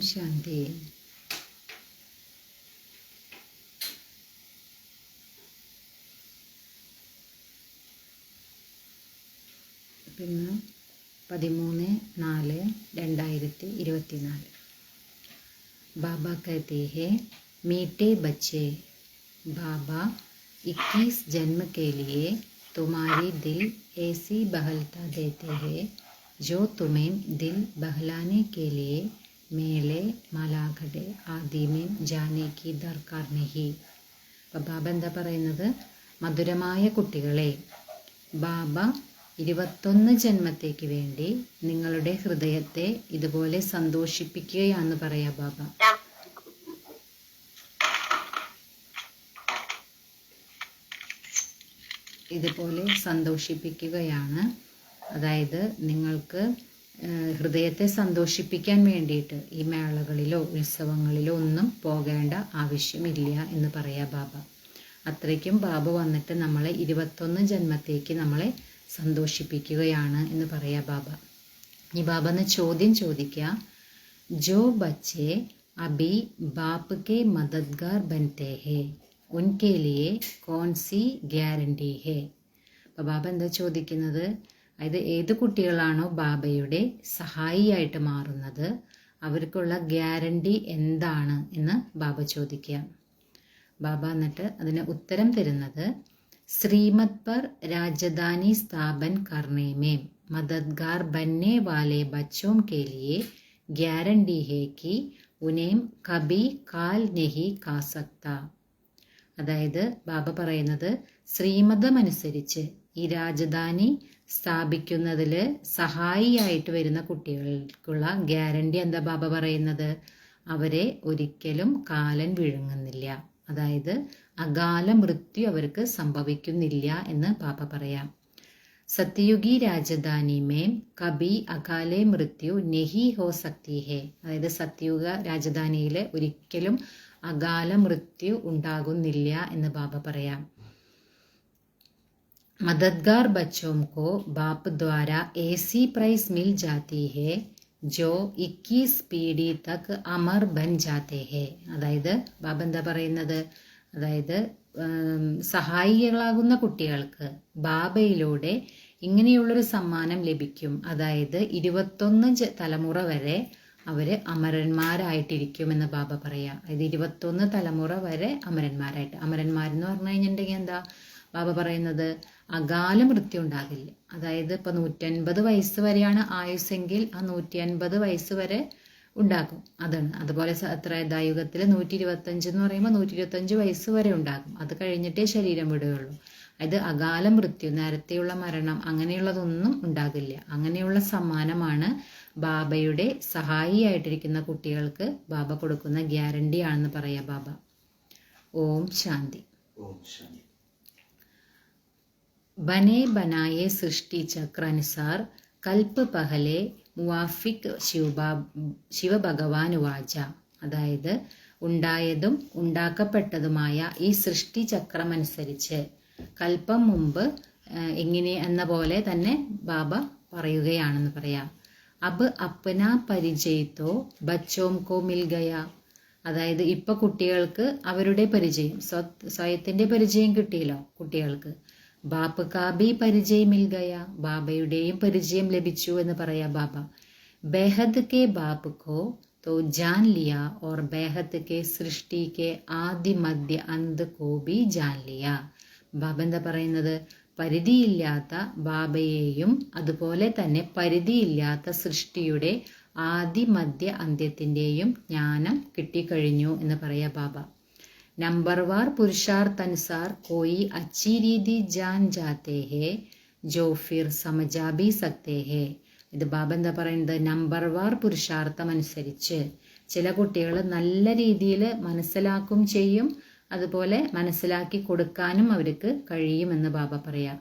ശാന്തി. പിന്നെ 13/4/2024 बाबा कहते हैं, मीठे बच्चे, बाबा 21 जन्म के लिए तुम्हारी दिल ऐसी बहलता देते हैं जो तुम्हें दिल बहलाने के लिए मेले മലാഖടെ ആദി में जाने की दरकार नहीं. അപ്പോൾ ബാബ എന്താ പറയുന്നത്? മധുരമായ കുട്ടികളെ, ബാബ 21 ജന്മത്തേക്ക് വേണ്ടി നിങ്ങളുടെ ഹൃദയത്തെ ഇതുപോലെ സന്തോഷിപ്പിക്കുകയാണെന്ന് പറയാ ബാബ. ഇതുപോലെ സന്തോഷിപ്പിക്കുകയാണ്. അതായത് നിങ്ങൾക്ക് ഹൃദയത്തെ സന്തോഷിപ്പിക്കാൻ വേണ്ടിയിട്ട് ഈ മേളകളിലോ ഉത്സവങ്ങളിലോ ഒന്നും പോകേണ്ട ആവശ്യമില്ല എന്ന് പറയാ ബാബ. അത്രയ്ക്കും ബാബ വന്നിട്ട് നമ്മളെ 21 ജന്മത്തേക്ക് നമ്മളെ സന്തോഷിപ്പിക്കുകയാണ് എന്ന് പറയാ ബാബ. ഈ ബാബ എന്ന് ചോദ്യം ചോദിക്കുക, ജോ ബച്ചെ അബി ബാപ്പ് കെ മദദ്ഗാർ ബൻതേ ഹേ ഉൻകെ ലിയേ കോൺ സി ഗ്യാരണ്ടി ഹേ. അപ്പോൾ ബാബ എന്താ ചോദിക്കുന്നത്? അതായത് ഏത് കുട്ടികളാണോ ബാബയുടെ സഹായിയായിട്ട് മാറുന്നത് അവർക്കുള്ള ഗ്യാരണ്ടി എന്താണ് എന്ന് ബാബ ചോദിക്കുക. ബാബ എന്നിട്ട് അതിന് ഉത്തരം തരുന്നത്, ശ്രീമത് पर राजधानी स्थापन करने में मददगार बनने वाले बच्चों के लिए गारंटी है कि उन्हें कभी काल नहीं खा सकता. അതായത് ബാബ പറയുന്നത്, ശ്രീമതമനുസരിച്ച് ഈ രാജധാനി സ്ഥാപിക്കുന്നതിൽ സഹായിയായിട്ട് വരുന്ന കുട്ടികൾക്കുള്ള ഗ്യാരണ്ടി എന്താ ബാബ പറയുന്നത്? അവരെ ഒരിക്കലും കാലൻ വിഴുങ്ങുന്നില്ല, അതായത് അകാല മൃത്യു അവർക്ക് സംഭവിക്കുന്നില്ല എന്ന് ബാബ പറയാം. സത്യയുഗി രാജധാനി മേം കബി അകാലെ മൃത്യു നെഹി ഹോ സക്തി ഹേ. അതായത് സത്യയുഗ രാജധാനിയിൽ ഒരിക്കലും അകാല മൃത്യു ഉണ്ടാകുന്നില്ല എന്ന് ബാബ പറയാം. മദദ്ഗാർ ബച്ചോം കോ ബാപ്പ് ദ്വാര ऐसी प्राइज मिल जाती है जो 21 पीढ़ी तक अमर बन जाते हैं. അതായത് ബാബ എന്താ പറയുന്നത്? അതായത് സഹായികളാകുന്ന കുട്ടികൾക്ക് ബാബയിലൂടെ ഇങ്ങനെയുള്ളൊരു സമ്മാനം ലഭിക്കും. അതായത് 21 തലമുറ വരെ അവർ അമരന്മാരായിട്ടിരിക്കുമെന്ന് ബാബ പറയാം. അതായത് 21 തലമുറ വരെ അമരന്മാരായിട്ട്. അമരന്മാരെന്ന് പറഞ്ഞു കഴിഞ്ഞിട്ടുണ്ടെങ്കിൽ എന്താ ബാബ പറയുന്നത്? അകാല മൃത്യു ഉണ്ടാകില്ല. അതായത് ഇപ്പൊ 150 വയസ്സ് വരെയാണ് ആയുസ്സെങ്കിൽ ആ 150 വയസ്സ് വരെ ഉണ്ടാകും. അതാണ്. അതുപോലെ ത്രേതായുഗത്തിൽ 125 എന്ന് പറയുമ്പോൾ 125 വയസ്സ് വരെ ഉണ്ടാകും. അത് കഴിഞ്ഞിട്ടേ ശരീരം വിടുകയുള്ളൂ. അതായത് അകാല മൃത്യു, നേരത്തെയുള്ള മരണം അങ്ങനെയുള്ളതൊന്നും ഉണ്ടാകില്ല. അങ്ങനെയുള്ള സമ്മാനമാണ് ബാബയുടെ സഹായിയായിട്ടിരിക്കുന്ന കുട്ടികൾക്ക് ബാബ കൊടുക്കുന്ന ഗ്യാരണ്ടി ആണെന്ന് പറയാ ബാബ. ഓം ശാന്തി. बने बनाए सृष्टि चक्र अनुसार कल्प पहले മുവാഫിക് ശിവഭഗവാൻ വാച. അതായത് ഉണ്ടായതും ഉണ്ടാക്കപ്പെട്ടതുമായ ഈ സൃഷ്ടി ചക്രമനുസരിച്ച് കൽപ്പം മുമ്പ് എങ്ങനെ എന്ന പോലെ തന്നെ ബാബ പറയുകയാണെന്ന് പറയാം. അബ് അപ്ന പരിചയത്തോ ബച്ചോം കോ മിൽ ഗയ. അതായത് ഇപ്പൊ കുട്ടികൾക്ക് അവരുടെ പരിചയം, സ്വയത്തിന്റെ പരിചയം കിട്ടിയല്ലോ കുട്ടികൾക്ക്. ബാപ്പ് കാബി പരിചയം മിൽ ഗയ. ബാബയുടെയും പരിചയം ലഭിച്ചു എന്ന് പറയാ ബാബ. ബേഹദ് കെ ബാപ്പ് കോ तो जान लिया और बेहद के सृष्टि के ആദി മധ്യ അന്ത് കോ ബി ജാൻ ലിയ. ബാബ എന്താ പറയുന്നത്? പരിധിയില്ലാത്ത ബാബയെയും അതുപോലെ തന്നെ പരിധിയില്ലാത്ത സൃഷ്ടിയുടെ ആദി മധ്യ അന്ത്യത്തിന്റെയും ജ്ഞാനം കിട്ടിക്കഴിഞ്ഞു എന്ന് പറയാ ബാബ. നമ്പർവാർ പുരുഷാർത്ഥനുസാർ കോയി അച്ചി രീതി ജാൻ ജാത്തേ ഹേ ജോ ഫിർ സമജാ ഭി സക്തേ ഹേ. ഇത് ബാബ എന്താ പറയുന്നത്? നമ്പർവാർ പുരുഷാർത്ഥം അനുസരിച്ച് ചില കുട്ടികൾ നല്ല രീതിയിൽ മനസ്സിലാക്കും ചെയ്യും, അതുപോലെ മനസ്സിലാക്കി കൊടുക്കാനും അവർക്ക് കഴിയുമെന്ന് ബാബ പറയാം.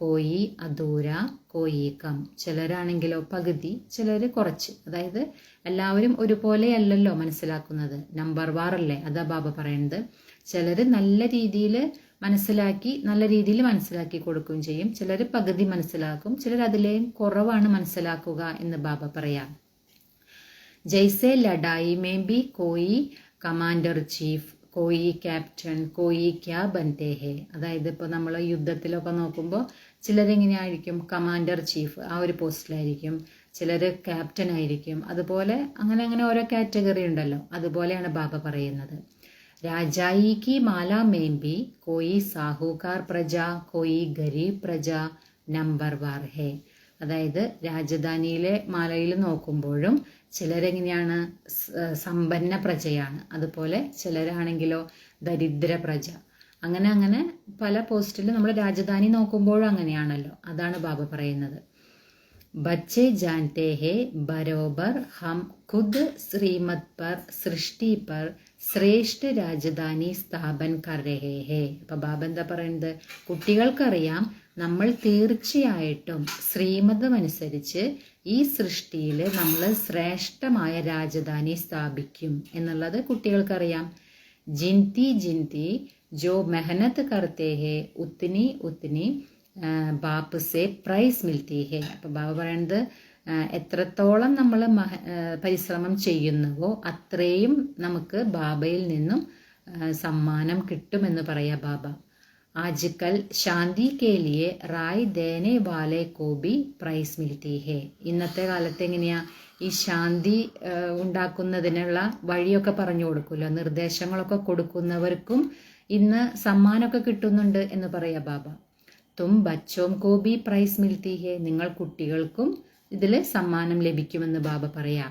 കോയി അധൂര കോയി കം. ചിലരാണെങ്കിലോ പകുതി, ചിലർ കുറച്ച്. അതായത് എല്ലാവരും ഒരുപോലെയല്ലല്ലോ മനസ്സിലാക്കുന്നത്, നമ്പർവാർ അല്ലേ, അതാ ബാബ പറയുന്നത്. ചിലർ നല്ല രീതിയിൽ മനസ്സിലാക്കി കൊടുക്കുകയും ചെയ്യും, ചിലർ പകുതി മനസ്സിലാക്കും, ചിലർ അതിലേയും കുറവാണ് മനസ്സിലാക്കുക എന്ന് ബാബ പറയാം. ജയ്സെ ലഡായി may be Koi commander chief, Koi captain, കോയി ക്യാ ബൻതേ ഹേ. അതായത് ഇപ്പോൾ നമ്മൾ യുദ്ധത്തിലൊക്കെ നോക്കുമ്പോൾ ചിലരെങ്ങനെയായിരിക്കും, കമാൻഡർ ചീഫ് ആ ഒരു പോസ്റ്റിലായിരിക്കും, ചിലർ ക്യാപ്റ്റൻ ആയിരിക്കും, അതുപോലെ അങ്ങനെ അങ്ങനെ ഓരോ കാറ്റഗറി ഉണ്ടല്ലോ. അതുപോലെയാണ് ബാബ പറയുന്നത്. രാജായി കി മാല മേം ബി കോയി സാഹൂകാർ പ്രജ, കോയി ഗരീബ് പ്രജ, നമ്പർ വാർ ഹേ. അതായത് രാജധാനിയിലെ മാലയിൽ നോക്കുമ്പോഴും ചിലരെങ്ങനെയാണ്, സമ്പന്ന പ്രജയാണ്, അതുപോലെ ചിലരാണെങ്കിലോ ദരിദ്ര പ്രജ. അങ്ങനെ അങ്ങനെ പല പോസ്റ്റിലും നമ്മൾ രാജധാനി നോക്കുമ്പോഴും അങ്ങനെയാണല്ലോ. അതാണ് ബാബ പറയുന്നത്. बच्चे जानते हैं बरोबर हम खुद श्रीमत पर सृष्टि पर ശ്രേഷ്ഠ രാജധാനി സ്ഥാപൻ കർ രഹേ ഹേ. അപ്പം ബാബ എന്താ പറയുന്നത്, കുട്ടികൾക്കറിയാം നമ്മൾ തീർച്ചയായിട്ടും ശ്രീമതമനുസരിച്ച് ഈ സൃഷ്ടിയിൽ നമ്മൾ ശ്രേഷ്ഠമായ രാജധാനി സ്ഥാപിക്കും എന്നുള്ളത് കുട്ടികൾക്കറിയാം. ജിൻതി ജിൻതി ജോ മെഹനത്ത് കർത്തേ ഹേ ഉത്നി ഉത്നി ബാപ്പ് സെ പ്രൈസ് മിൽത്തി ഹേ. അപ്പം ബാബ പറയുന്നത് എത്രത്തോളം നമ്മൾ പരിശ്രമം ചെയ്യുന്നുവോ അത്രയും നമുക്ക് ബാബയിൽ നിന്നും സമ്മാനം കിട്ടുമെന്ന് പറയാ ബാബ. ആജ്കൽ ശാന്തി കെ ലിയെ റായ് ദേനെ വാലെ കോബി പ്രൈസ് മിൽത്തി ഹേ. ഇന്നത്തെ കാലത്ത് എങ്ങനെയാ ഈ ശാന്തി ഉണ്ടാക്കുന്നതിനുള്ള വഴിയൊക്കെ പറഞ്ഞു കൊടുക്കുമല്ലോ, നിർദ്ദേശങ്ങളൊക്കെ കൊടുക്കുന്നവർക്കും ഇന്ന് സമ്മാനമൊക്കെ കിട്ടുന്നുണ്ട് എന്ന് പറയാ ബാബ. തും ബച്ചോം കോ ബി പ്രൈസ് മിൽത്തി ഹേ. നിങ്ങൾ കുട്ടികൾക്കും ഇതിൽ സമ്മാനം ലഭിക്കുമെന്ന് ബാബ പറയാ.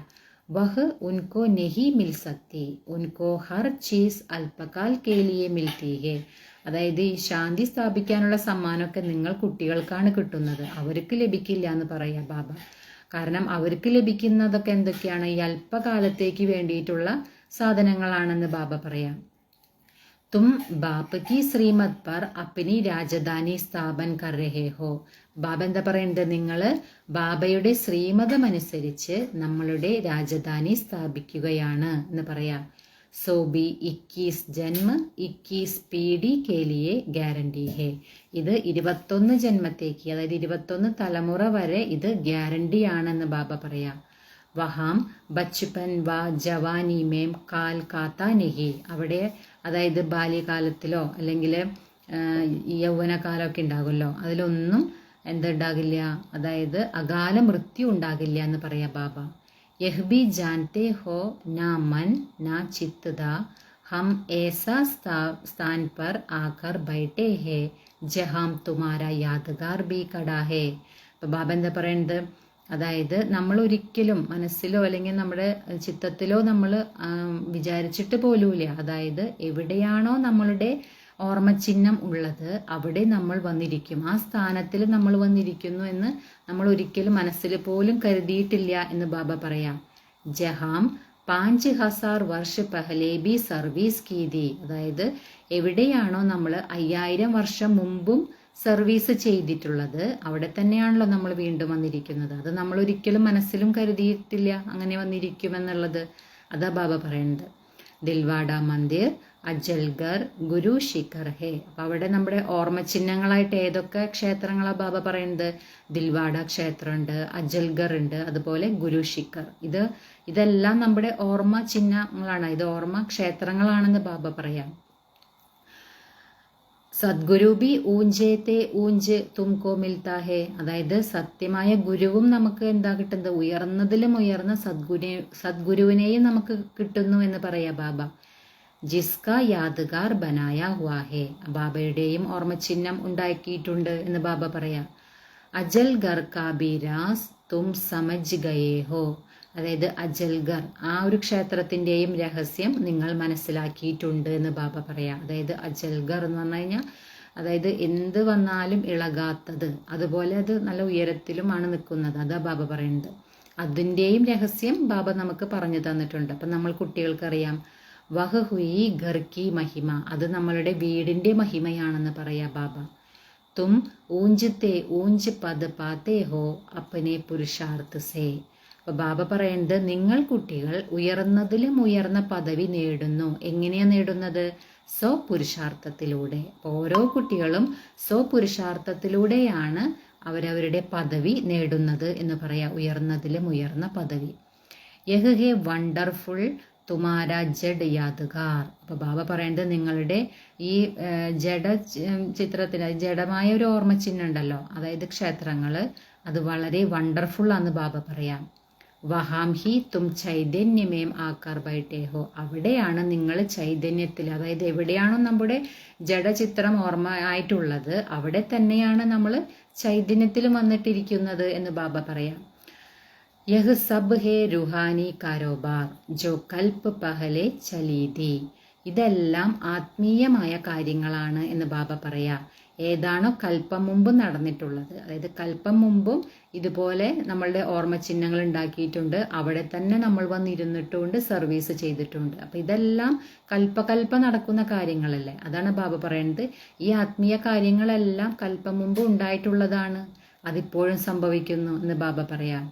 വഹ് ഉൻകോ നെഹി മിൽ സക്തി, ഉൻകോ ഹർ ചീസ് അല്പകാൽ കേ ലിയെ മിൽത്തി ഹേ. അതായത് ഈ ശാന്തി സ്ഥാപിക്കാനുള്ള സമ്മാനമൊക്കെ നിങ്ങൾ കുട്ടികൾക്കാണ് കിട്ടുന്നത്, അവർക്ക് ലഭിക്കില്ല എന്ന് പറയാ ബാബ. കാരണം അവർക്ക് ലഭിക്കുന്നതൊക്കെ എന്തൊക്കെയാണ്, ഈ അല്പകാലത്തേക്ക് വേണ്ടിയിട്ടുള്ള സാധനങ്ങളാണെന്ന് ബാബ പറയാം. തും ബാപ്പ് കി ശ്രീമത് പർ അപ്നി രാജധാനി സ്ഥാപൻ കർ രഹേ ഹോ. ബാബ എന്താ പറയുന്നത്, നിങ്ങൾ ബാബയുടെ ശ്രീമതമനുസരിച്ച് നമ്മളുടെ രാജധാനി സ്ഥാപിക്കുകയാണ് എന്ന് പറയാം. സോബി 21 ജന്മ 21 പീഡി കെ ലിയെ ഗ്യാരണ്ടി ഹേ. ഇത് 21 ജന്മത്തേക്ക്, അതായത് 21 തലമുറ വരെ ഇത് ഗ്യാരണ്ടിയാണെന്ന് ബാബ പറയാം. വഹാം ബച്ചുപൻ വ ജവാനി മേം കാൽ കാത്ത നെഹി. അവിടെ അതായത് ബാല്യകാലത്തിലോ അല്ലെങ്കിൽ യൗവനകാലമൊക്കെ ഉണ്ടാകുമല്ലോ, അതിലൊന്നും എന്തുണ്ടാകില്ല, അതായത് അകാല മൃത്യു ഉണ്ടാകില്ല എന്ന് പറയാം ബാബ. യഹ് ബി ജാൻതേ ഹോ നാ മൻ നാ ചിത്തദ ഹം ഏസാ സ്ഥാൻ പർ ആകർ ബൈഠേ ഹേ ജഹാം തുമാരാ യാദ്ഗാർ ബി കടാ ഹേ. അപ്പം ബാബ എന്താ പറയുന്നത്, അതായത് നമ്മൾ ഒരിക്കലും മനസ്സിലോ അല്ലെങ്കിൽ നമ്മുടെ ചിത്തത്തിലോ നമ്മൾ വിചാരിച്ചിട്ട് പോലുമില്ല, അതായത് എവിടെയാണോ നമ്മളുടെ ഓർമ്മചിഹ്നം ഉള്ളത് അവിടെ നമ്മൾ വന്നിരിക്കും, ആ സ്ഥാനത്തിൽ നമ്മൾ വന്നിരിക്കുന്നു എന്ന് നമ്മൾ ഒരിക്കലും മനസ്സിൽ പോലും കരുതിയിട്ടില്ല എന്ന് ബാബ പറയാം. ജഹാം 5000 വർഷ പഹലെ ബി സർവീസ് കീതി. അതായത് എവിടെയാണോ നമ്മൾ 5000 വർഷം മുമ്പും സർവീസ് ചെയ്തിട്ടുള്ളത് അവിടെ തന്നെയാണല്ലോ നമ്മൾ വീണ്ടും വന്നിരിക്കുന്നത്. അത് നമ്മൾ ഒരിക്കലും മനസ്സിലും കരുതിയിട്ടില്ല അങ്ങനെ വന്നിരിക്കുമെന്നുള്ളത്. അതാ ബാബ പറയുന്നത്. ദിൽവാഡ മന്ദിർ അജൽഗർ ഗുരു ശിഖർ ഹേ. അപ്പം അവിടെ നമ്മുടെ ഓർമ്മചിഹ്നങ്ങളായിട്ട് ഏതൊക്കെ ക്ഷേത്രങ്ങളാണ് ബാബ പറയുന്നത്, ദിൽവാഡ ക്ഷേത്രമുണ്ട്, അജൽഗർ ഉണ്ട്, അതുപോലെ ഗുരു ശിഖർ. ഇതെല്ലാം നമ്മുടെ ഓർമ്മ ചിഹ്നങ്ങളാണ്, ഇത് ഓർമ്മ ക്ഷേത്രങ്ങളാണെന്ന് ബാബ പറയാം. സദ്ഗുരു ബി ഊഞ്ചേത്തെ ഊഞ്ച് തുംകോ മിൽത്താ ഹേ. അതായത് സത്യമായ ഗുരുവും നമുക്ക് എന്താ കിട്ടുന്നത്, ഉയർന്നതിലും ഉയർന്ന സദ്ഗുരുവിനെയും നമുക്ക് കിട്ടുന്നു എന്ന് പറയാ ബാബ. ജിസ്ക യാദ്ഗാർ ബനായ ഹുവാ ഹേ. ബാബയുടെയും ഓർമ്മചിഹ്നം ഉണ്ടാക്കിയിട്ടുണ്ട് എന്ന് ബാബ പറയാ. അജൽഗർ കാ ബി രാസ് തും സമജ് ഗയേ ഹോ. അതായത് അജൽഗർ ആ ഒരു ക്ഷേത്രത്തിൻ്റെയും രഹസ്യം നിങ്ങൾ മനസ്സിലാക്കിയിട്ടുണ്ട് എന്ന് ബാബ പറയാം. അതായത് അജൽഗർ എന്ന് പറഞ്ഞു കഴിഞ്ഞാൽ അതായത് എന്ത് വന്നാലും ഇളകാത്തത്, അതുപോലെ അത് നല്ല ഉയരത്തിലുമാണ് നിൽക്കുന്നത്, അതാ ബാബ പറയുന്നത്. അതിൻ്റെയും രഹസ്യം ബാബ നമുക്ക് പറഞ്ഞു തന്നിട്ടുണ്ട്. അപ്പം നമ്മൾ കുട്ടികൾക്കറിയാം വഹ് ഹുയി ഘർ കി മഹിമ, അത് നമ്മളുടെ വീടിൻ്റെ മഹിമയാണെന്ന് പറയാ ബാബ. തും ഊഞ്ചത്തെ ഊഞ്ച് പദ് പാത്തേ ഹോ അപ്പനെ പുരുഷാർത്ഥ സേ. അപ്പോൾ ബാബ പറയുന്നത് നിങ്ങൾ കുട്ടികൾ ഉയർന്നതിലും ഉയർന്ന പദവി നേടുന്നു. എങ്ങനെയാണ് നേടുന്നത്, സ്വപുരുഷാർത്ഥത്തിലൂടെ. ഓരോ കുട്ടികളും സ്വപുരുഷാർത്ഥത്തിലൂടെയാണ് അവരവരുടെ പദവി നേടുന്നത് എന്ന് പറയാം, ഉയർന്നതിലും ഉയർന്ന പദവി. യഹ് ഹേ വണ്ടർഫുൾ തുമാര ജഡ് യാദ്ഗാർ. അപ്പോൾ ബാബ പറയുന്നത് നിങ്ങളുടെ ഈ ജഡ ചിത്രത്തിന് ജഡമായ ഒരു ഓർമ്മചിഹ്നം ഉണ്ടല്ലോ, അതായത് ക്ഷേത്രങ്ങൾ, അത് വളരെ വണ്ടർഫുൾ ആണെന്ന് ബാബ പറയാം. വഹാം ഹി തും ചൈതന്യമേം ആക്കാർ ബൈട്ടേ ഹോ. അവിടെയാണ് നിങ്ങൾ ചൈതന്യത്തിൽ, അതായത് എവിടെയാണോ നമ്മുടെ ജഡചിത്രം ഓർമ്മ ആയിട്ടുള്ളത് അവിടെ തന്നെയാണ് നമ്മൾ ചൈതന്യത്തിൽ വന്നിട്ടിരിക്കുന്നത് എന്ന് ബാബ പറയാം. യഹ് സബ് ഹേ റുഹാനി കാരോബാർ ജോ കൽപ്പ് പഹലെ ചലീതി. ഇതെല്ലാം ആത്മീയമായ കാര്യങ്ങളാണ് എന്ന് ബാബ പറയാ. ഏതാണോ കൽപ്പം മുമ്പ് നടന്നിട്ടുള്ളത്, അതായത് കൽപ്പം മുമ്പും ഇതുപോലെ നമ്മളുടെ ഓർമ്മചിഹ്നങ്ങൾ ഉണ്ടാക്കിയിട്ടുണ്ട്, അവിടെ തന്നെ നമ്മൾ വന്നിരുന്നിട്ടുണ്ട്, സർവീസ് ചെയ്തിട്ടുണ്ട്. അപ്പം ഇതെല്ലാം കൽപ്പ നടക്കുന്ന കാര്യങ്ങളല്ലേ. അതാണ് ബാബ പറയുന്നത്, ഈ ആത്മീയ കാര്യങ്ങളെല്ലാം കൽപ്പം മുമ്പ് ഉണ്ടായിട്ടുള്ളതാണ്, അതിപ്പോഴും സംഭവിക്കുന്നു എന്ന് ബാബ പറയാം.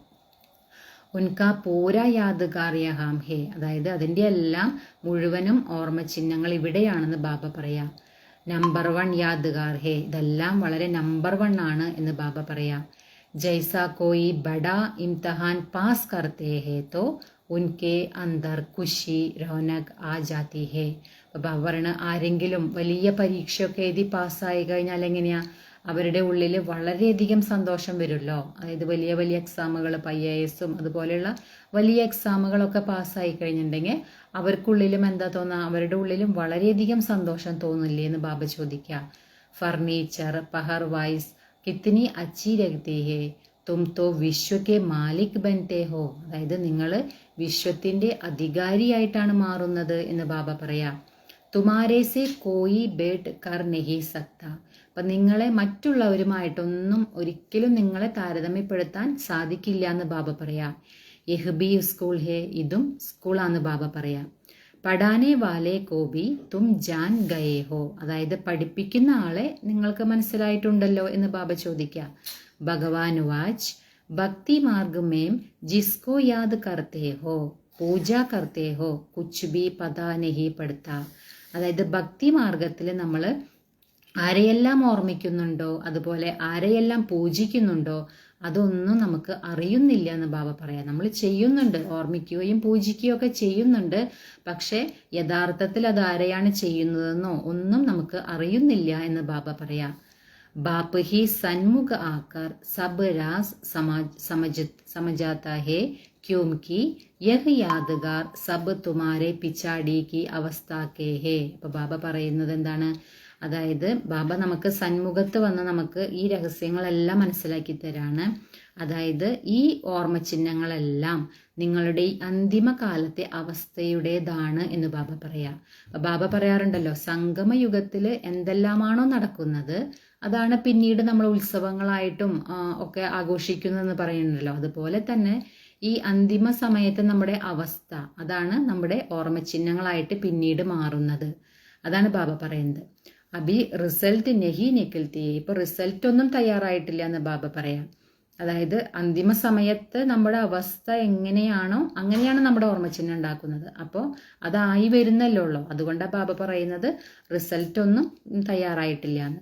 ഉൻകാ പൂരാ യാദ്ഗാർ യഹാം ഹേ. അതായത് അതിൻ്റെ എല്ലാം മുഴുവനും ഓർമ്മചിഹ്നങ്ങൾ ഇവിടെയാണെന്ന് ബാബ പറയാം. നമ്പർ 1 യാദ്ഗാർ ഹേ. ഇതെല്ലാം വളരെ നമ്പർ 1 ആണ് എന്ന് ബാബ പറയാം. ജൈസാ കോയി ബഡാ ഇംതഹാൻ പാസ് കർത്തേ ഹേ തോ ഉൻകെ അന്തർ ഖുഷി റൗനക് ആ ജാതി ഹേ. അപ്പോൾ ബാബ പറയണ, ആരെങ്കിലും വലിയ പരീക്ഷയൊക്കെ എഴുതി പാസ്സായി കഴിഞ്ഞാൽ എങ്ങനെയാ, അവരുടെ ഉള്ളിൽ വളരെയധികം സന്തോഷം വരുമല്ലോ. അതായത് വലിയ വലിയ എക്സാമുകൾ, IAS അതുപോലെയുള്ള വലിയ എക്സാമുകളൊക്കെ പാസ്സായി കഴിഞ്ഞിട്ടുണ്ടെങ്കിൽ അവർക്കുള്ളിലും എന്താ തോന്നുക, അവരുടെ ഉള്ളിലും വളരെയധികം സന്തോഷം തോന്നില്ലേ എന്ന് ബാബ ചോദിക്കുക. ഫർണിച്ചർ പഹർ വൈസ് കിത്തനി അച്ചി രഖ്തേ ഹേ തും തോ വിശ്വക്കെ മാലിക് ബൻതേ ഹോ. അതായത് നിങ്ങൾ വിശ്വത്തിൻ്റെ അധികാരിയായിട്ടാണ് മാറുന്നത് എന്ന് ബാബ പറയാം. തുമാരേ സെ കോയി ബേട്ട് കർ നഹി സക്ത. അപ്പം നിങ്ങളെ മറ്റുള്ളവരുമായിട്ടൊന്നും ഒരിക്കലും നിങ്ങളെ താരതമ്യപ്പെടുത്താൻ സാധിക്കില്ല എന്ന് ബാബ പറയാം. യഹ് ബി സ്കൂൾ ഹേ. ഇതും സ്കൂളാന്ന് ബാബ പറയാം. പഠാനെ വാലെ കോബി തും ജാൻ ഗയേ ഹോ. അതായത് പഠിപ്പിക്കുന്ന ആളെ നിങ്ങൾക്ക് മനസ്സിലായിട്ടുണ്ടല്ലോ എന്ന് ബാബ ചോദിക്കുക. ഭഗവാൻ വാച്ച് ഭക്തി മാർഗ് മേം ജിസ്കോ യാദ് കർത്തേ ഹോ പൂജ കർത്തേ ഹോ കുച്ച് ബി പതാ നഹി പഠിത്ത. അതായത് ഭക്തി മാർഗത്തിൽ നമ്മൾ ആരെയെല്ലാം ഓർമ്മിക്കുന്നുണ്ടോ, അതുപോലെ ആരെയെല്ലാം പൂജിക്കുന്നുണ്ടോ, അതൊന്നും നമുക്ക് അറിയുന്നില്ല എന്ന് ബാബ പറയാം. നമ്മൾ ചെയ്യുന്നുണ്ട്, ഓർമ്മിക്കുകയും പൂജിക്കുകയും ഒക്കെ ചെയ്യുന്നുണ്ട്, പക്ഷെ യഥാർത്ഥത്തിൽ അത് ആരെയാണ് ചെയ്യുന്നതെന്നോ ഒന്നും നമുക്ക് അറിയുന്നില്ല എന്ന് ബാബ പറയാം. ബാപ്പ് ഹി സന്മുഖ ആക്കർ സബ് രാസ് സമജാത്ത ഹേ ക്യോംകി യഹ് യാദ്ഗാർ സബ് തുമാരെ പിച്ചാടി കി അവസ്ഥ കേ ഹേ. അപ്പൊ ബാബ പറയുന്നത് എന്താണ്, അതായത് ബാബ നമുക്ക് സന്മുഖത്ത് വന്ന് നമുക്ക് ഈ രഹസ്യങ്ങളെല്ലാം മനസ്സിലാക്കി തരാണ്. അതായത് ഈ ഓർമ്മചിഹ്നങ്ങളെല്ലാം നിങ്ങളുടെ ഈ അന്തിമ കാലത്തെ അവസ്ഥയുടേതാണ് എന്ന് ബാബ പറയാം. ബാബ പറയാറുണ്ടല്ലോ, സംഗമയുഗത്തിൽ എന്തെല്ലാമാണോ നടക്കുന്നത് അതാണ് പിന്നീട് നമ്മൾ ഉത്സവങ്ങളായിട്ടും ഒക്കെ ആഘോഷിക്കുന്നതെന്ന് പറയുന്നുണ്ടല്ലോ. അതുപോലെ തന്നെ ഈ അന്തിമ സമയത്ത് നമ്മുടെ അവസ്ഥ, അതാണ് നമ്മുടെ ഓർമ്മചിഹ്നങ്ങളായിട്ട് പിന്നീട് മാറുന്നത്. അതാണ് ബാബ പറയുന്നത്. അഭി റിസൾട്ട് നെഹി നിക്കൽത്തി. ഇപ്പൊ റിസൾട്ട് ഒന്നും തയ്യാറായിട്ടില്ല എന്ന് ബാബ പറയാം. അതായത് അന്തിമ സമയത്ത് നമ്മുടെ അവസ്ഥ എങ്ങനെയാണോ അങ്ങനെയാണ് നമ്മുടെ ഓർമ്മചിഹ്നം ഉണ്ടാക്കുന്നത്. അപ്പോൾ അതായി വരുന്നല്ലോ ഉള്ളൂ. അതുകൊണ്ടാണ് ബാബ പറയുന്നത് റിസൾട്ട് ഒന്നും തയ്യാറായിട്ടില്ല എന്ന്.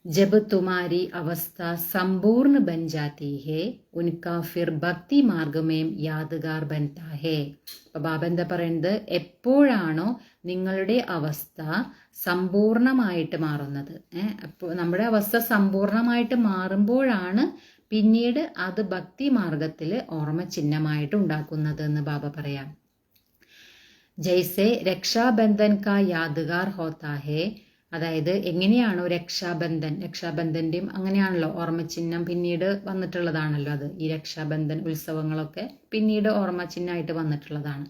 ജബ് തുമാരി അവസ്ഥ സമ്പൂർണ്ണ ബൻ ജാതി ഹേ ഉൻകാ ഫിർ ഭക്തി മാർഗമേം യാദ്ഗാർ ബൻതാ ഹേ. അപ്പൊ ബാബ എന്താ പറയുന്നത്, എപ്പോഴാണോ നിങ്ങളുടെ അവസ്ഥ സമ്പൂർണമായിട്ട് മാറുന്നത്, അപ്പോൾ നമ്മുടെ അവസ്ഥ സമ്പൂർണമായിട്ട് മാറുമ്പോഴാണ് പിന്നീട് അത് ഭക്തി മാർഗത്തിൽ ഓർമ്മചിഹ്നമായിട്ട് ഉണ്ടാക്കുന്നത് എന്ന് ബാബ പറയാം. ജൈസെ രക്ഷാബന്ധൻ കാ യാദ്ഗാർ ഹോത്താ ഹേ. അതായത് എങ്ങനെയാണോ രക്ഷാബന്ധന്റെയും അങ്ങനെയാണല്ലോ ഓർമ്മചിഹ്നം പിന്നീട് വന്നിട്ടുള്ളതാണല്ലോ അത്. ഈ രക്ഷാബന്ധൻ ഉത്സവങ്ങളൊക്കെ പിന്നീട് ഓർമ്മചിഹ്നമായിട്ട് വന്നിട്ടുള്ളതാണ്.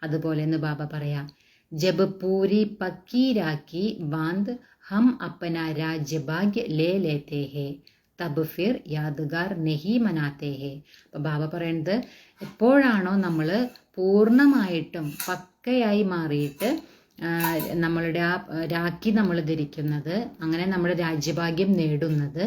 അതുപോലെ എന്ന് ബാബ പറയാം. ജബ് പൂരി പക്കി രാഖി ബാന്ദ് ഹം അപ്പന രാജ്യഭാഗ്യ ലേ ലേത്തേ ഹേ തബ് ഫിർ യാദ്ഗാർ നെഹി മനാത്തേ ഹേ. അപ്പൊ ബാബ പറയുന്നത്, എപ്പോഴാണോ നമ്മൾ പൂർണ്ണമായിട്ടും പക്കയായി മാറിയിട്ട് നമ്മളുടെ ആ രാഖി നമ്മൾ ധരിക്കുന്നത്, അങ്ങനെ നമ്മൾ രാജ്യഭാഗ്യം നേടുന്നത്,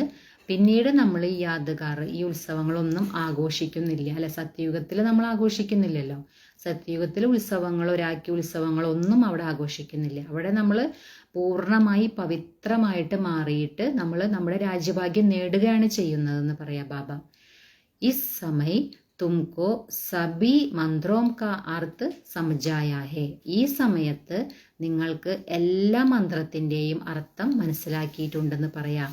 പിന്നീട് നമ്മൾ ഈ യാദ്ഗാർ ഈ ഉത്സവങ്ങളൊന്നും ആഘോഷിക്കുന്നില്ല അല്ലെ. സത്യയുഗത്തിൽ നമ്മൾ ആഘോഷിക്കുന്നില്ലല്ലോ. സത്യയുഗത്തിൽ ഉത്സവങ്ങളോ രാഖി ഉത്സവങ്ങളോ ഒന്നും അവിടെ ആഘോഷിക്കുന്നില്ല. അവിടെ നമ്മൾ പൂർണ്ണമായി പവിത്രമായിട്ട് മാറിയിട്ട് നമ്മൾ നമ്മുടെ രാജ്യഭാഗ്യം നേടുകയാണ് ചെയ്യുന്നതെന്ന് പറയാം ബാബ. ഇസ് സമയ തുംകോ സബി മന്ത്രോം കാ അർത്ഥ സമജായാ ഹേ. ഈ സമയത്ത് നിങ്ങൾക്ക് എല്ലാ മന്ത്രത്തിൻ്റെയും അർത്ഥം മനസ്സിലാക്കിയിട്ടുണ്ടെന്ന് പറയാം.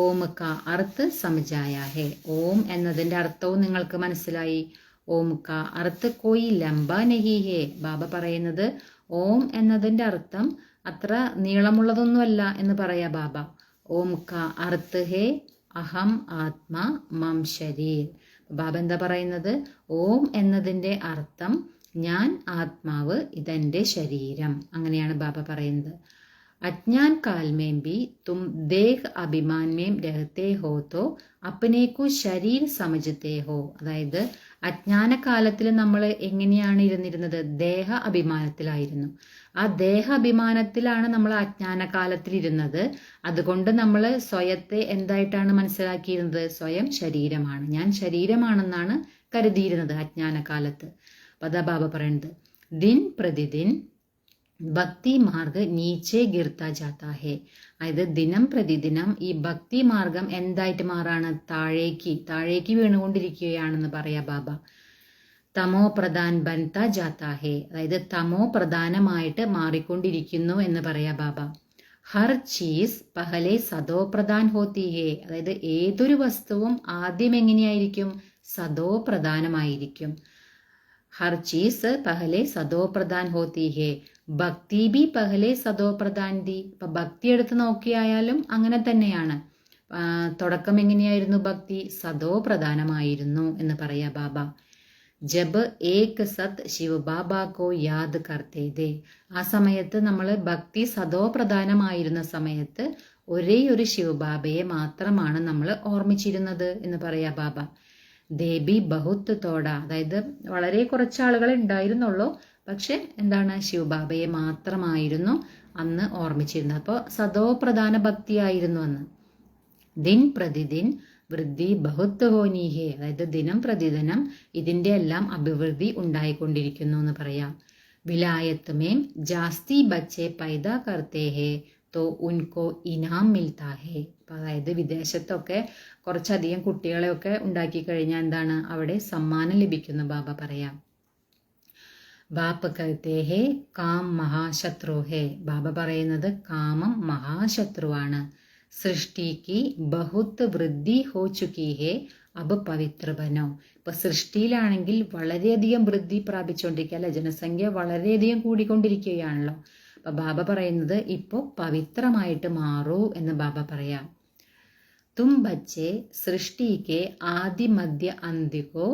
ഓം കാ അർത്ഥ സമജായാ ഹേ. ഓം എന്നതിൻ്റെ അർത്ഥവും നിങ്ങൾക്ക് മനസ്സിലായി. ഓം കാ അർത്ഥ കോയി ലംബ നഹി ഹേ. ബാബ പറയുന്നത് ഓം എന്നതിൻ്റെ അർത്ഥം അത്ര നീളമുള്ളതൊന്നുമല്ല എന്ന് പറയാ ബാബ. ഓം കാ അർത്ഥ ഹേ അഹം ആത്മാ മം ശരീർ. ബാബ എന്താ പറയുന്നത്? ഓം എന്നതിൻ്റെ അർത്ഥം ഞാൻ ആത്മാവ്, ഇതെൻ്റെ ശരീരം. അങ്ങനെയാണ് ബാബ പറയുന്നത്. अज्ञान काल में भी तुम देह अभिमान में रहते हो तो अपने को शरीर समझते हो. അതായത് അജ്ഞാന കാലത്തിൽ നമ്മൾ എങ്ങനെയാണ് ഇരുന്നിരുന്നത്? ദേഹ അഭിമാനത്തിലായിരുന്നു. ആ ദേഹ അഭിമാനത്തിലാണ് നമ്മൾ അജ്ഞാന കാലത്തിൽ ഇരുന്നത്. അതുകൊണ്ട് നമ്മൾ സ്വയത്തെ എന്തായിട്ടാണ് മനസ്സിലാക്കിയിരുന്നത്? സ്വയം ശരീരമാണ്, ഞാൻ ശരീരമാണെന്നാണ് കരുതിയിരുന്നത് അജ്ഞാന കാലത്ത്. അതാ ബാബ പറയുന്നത്, ദിൻ പ്രതിദിൻ ഭക്തി മാർഗ നീച്ചെ ഗിർത്ത ജാത്താ ഹേ. അതായത് ദിനം പ്രതിദിനം ഈ ഭക്തി മാർഗം എന്തായിട്ട് മാറാണ്? താഴേക്ക് വീണുകൊണ്ടിരിക്കുകയാണെന്ന് പറയാ ബാബ. തമോ പ്രധാൻ ബൻത ജാത്താ ഹേ. അതായത് തമോ പ്രധാനമായിട്ട് മാറിക്കൊണ്ടിരിക്കുന്നു എന്ന് പറയാ ബാബ. ഹർ ചീസ് പഹലെ സദോ പ്രധാൻ ഹോത്തി ഹേ. അതായത് ഏതൊരു വസ്തുവും ആദ്യം എങ്ങനെയായിരിക്കും? സദോ പ്രധാനമായിരിക്കും. ഹർ ചീസ് പഹലെ സദോ പ്രധാൻ ഹോത്തി ഹേ. ഭക്തി ബി പഹലെ സദോ പ്രധാൻ ദി. ഇപ്പൊ ഭക്തി എടുത്ത് നോക്കിയായാലും അങ്ങനെ തന്നെയാണ്. തുടക്കം എങ്ങനെയായിരുന്നു? ഭക്തി സദോ പ്രധാനമായിരുന്നു എന്ന് പറയാ ബാബ. ജബ് ഏക് സത് ശിവ ബാബ കോ യാദ് കർത്തേ ദേ. ആ സമയത്ത് നമ്മൾ ഭക്തി സദോ പ്രധാനമായിരുന്ന സമയത്ത് ഒരേ ഒരു ശിവബാബയെ മാത്രമാണ് നമ്മൾ ഓർമ്മിച്ചിരുന്നത് എന്ന് പറയാ ബാബ. ദേബി ബഹുത്ത് തോട. അതായത് വളരെ കുറച്ച് ആളുകളെ ഉണ്ടായിരുന്നുള്ളൂ. പക്ഷെ എന്താണ്? ശിവബാബയെ മാത്രമായിരുന്നു അന്ന് ഓർമ്മിച്ചിരുന്നത്. അപ്പോൾ സദോ പ്രധാന ഭക്തിയായിരുന്നു അന്ന്. ദിൻ പ്രതിദിൻ വൃദ്ധി ബഹുത്ത് ഹോനി ഹേ. അതായത് ദിനം പ്രതിദിനം ഇതിൻ്റെ എല്ലാം അഭിവൃദ്ധി ഉണ്ടായിക്കൊണ്ടിരിക്കുന്നു എന്ന് പറയാം. വിലായത്ത് മേം ജാസ്തി ബച്ചെ പൈദാ കർത്തേ ഹേ തോ ഉൻകോ ഇനാം മിൽത്താ ഹേ. അപ്പം അതായത് വിദേശത്തൊക്കെ കുറച്ചധികം കുട്ടികളെയൊക്കെ ഉണ്ടാക്കി കഴിഞ്ഞാൽ എന്താണ്? അവിടെ സമ്മാനം ലഭിക്കുന്നു ബാബ പറയാം. ബാപ്പ കഹത്തെ ഹേ കാം മഹാശത്രു ഹേ. ബാബ പറയുന്നത് കാമം മഹാശത്രുവാണ്. സൃഷ്ടിക്ക് ബഹുത്ത് വൃദ്ധി ഹോ ചുക്കി ഹേ അബ് പവിത്ര ബനോ. ഇപ്പൊ സൃഷ്ടിയിലാണെങ്കിൽ വളരെയധികം വൃദ്ധി പ്രാപിച്ചുകൊണ്ടിരിക്കുക അല്ലെ? ജനസംഖ്യ വളരെയധികം കൂടിക്കൊണ്ടിരിക്കുകയാണല്ലോ. അപ്പൊ ബാബ പറയുന്നത് ഇപ്പോൾ പവിത്രമായിട്ട് മാറൂ എന്ന് ബാബ പറയാം. തും ബച്ചെ സൃഷ്ടിക്ക് ആദി മധ്യ അന്തികോ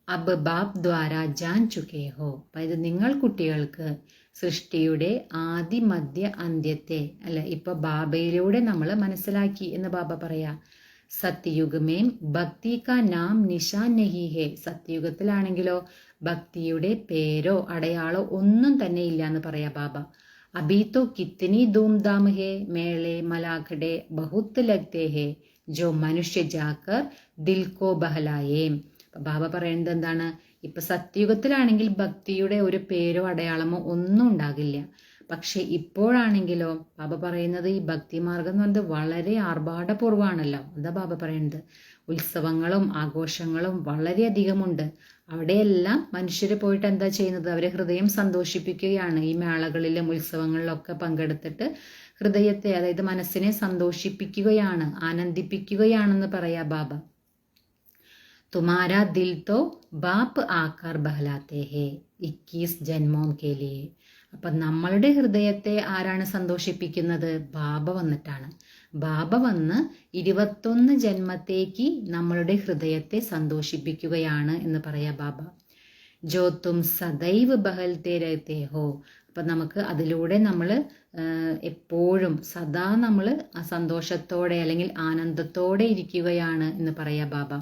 അബ് ബാപ് ദ്വാര ജാൻ ചുക്കേ ഹോ. അതായത് നിങ്ങൾ കുട്ടികൾക്ക് സൃഷ്ടിയുടെ ആദി മധ്യ അന്ത്യത്തെ അല്ലെ ഇപ്പൊ ബാബയിലൂടെ നമ്മൾ മനസ്സിലാക്കി എന്ന് ബാബ പറയാ. സത്യയുഗമേം ഭക്തി കാ നാം നിശാൻ നഹി ഹേ. സത്യയുഗത്തിലാണെങ്കിലോ ഭക്തിയുടെ പേരോ അടയാളോ ഒന്നും തന്നെ ഇല്ല എന്ന് പറയാ ബാബ. അഭി തോ കിത്തനി ധൂംധാം ഹേ മേളെ മലാഖടെ ബഹുത്ത് ലഗ്തേ ഹേ ജോ മനുഷ്യ ജാക്കർ ദിൽ കോ ബഹലായേ. ബാബ പറയുന്നത് എന്താണ്? ഇപ്പൊ സത്യയുഗത്തിലാണെങ്കിൽ ഭക്തിയുടെ ഒരു പേരോ അടയാളമോ ഒന്നും ഉണ്ടാകില്ല. പക്ഷെ ഇപ്പോഴാണെങ്കിലോ ബാബ പറയുന്നത് ഈ ഭക്തിമാർഗം എന്ന് പറയുന്നത് വളരെ ആർഭാടപൂർവ്വമാണല്ലോ. അതാ ബാബ പറയുന്നത്. ഉത്സവങ്ങളും ആഘോഷങ്ങളും വളരെയധികമുണ്ട്. അവിടെയെല്ലാം മനുഷ്യർ പോയിട്ട് എന്താ ചെയ്യുന്നത്? അവരെ ഹൃദയം സന്തോഷിപ്പിക്കുകയാണ്. ഈ മേളകളിലും ഉത്സവങ്ങളിലൊക്കെ പങ്കെടുത്തിട്ട് ഹൃദയത്തെ, അതായത് മനസ്സിനെ സന്തോഷിപ്പിക്കുകയാണ്, ആനന്ദിപ്പിക്കുകയാണെന്ന് പറയാ ബാബ. തുമാരാ ദിൽ തോ ബാപ്പ് ആക്കാർ ബഹലാത്തേ ഹേ 21 ജന്മോം കെ ലിയേ. അപ്പം നമ്മളുടെ ഹൃദയത്തെ ആരാണ് സന്തോഷിപ്പിക്കുന്നത്? ബാബ വന്നിട്ടാണ്. ബാബ വന്ന് 21 ജന്മത്തേക്ക് നമ്മളുടെ ഹൃദയത്തെ സന്തോഷിപ്പിക്കുകയാണ് എന്ന് പറയാ ബാബ. ജോ തും സദൈവ് ബഹൽത്തേ രഹത്തേ ഹോ. അപ്പം നമുക്ക് അതിലൂടെ നമ്മൾ എപ്പോഴും സദാ നമ്മൾ സന്തോഷത്തോടെ അല്ലെങ്കിൽ ആനന്ദത്തോടെ ഇരിക്കുകയാണ് എന്ന് പറയാ ബാബ.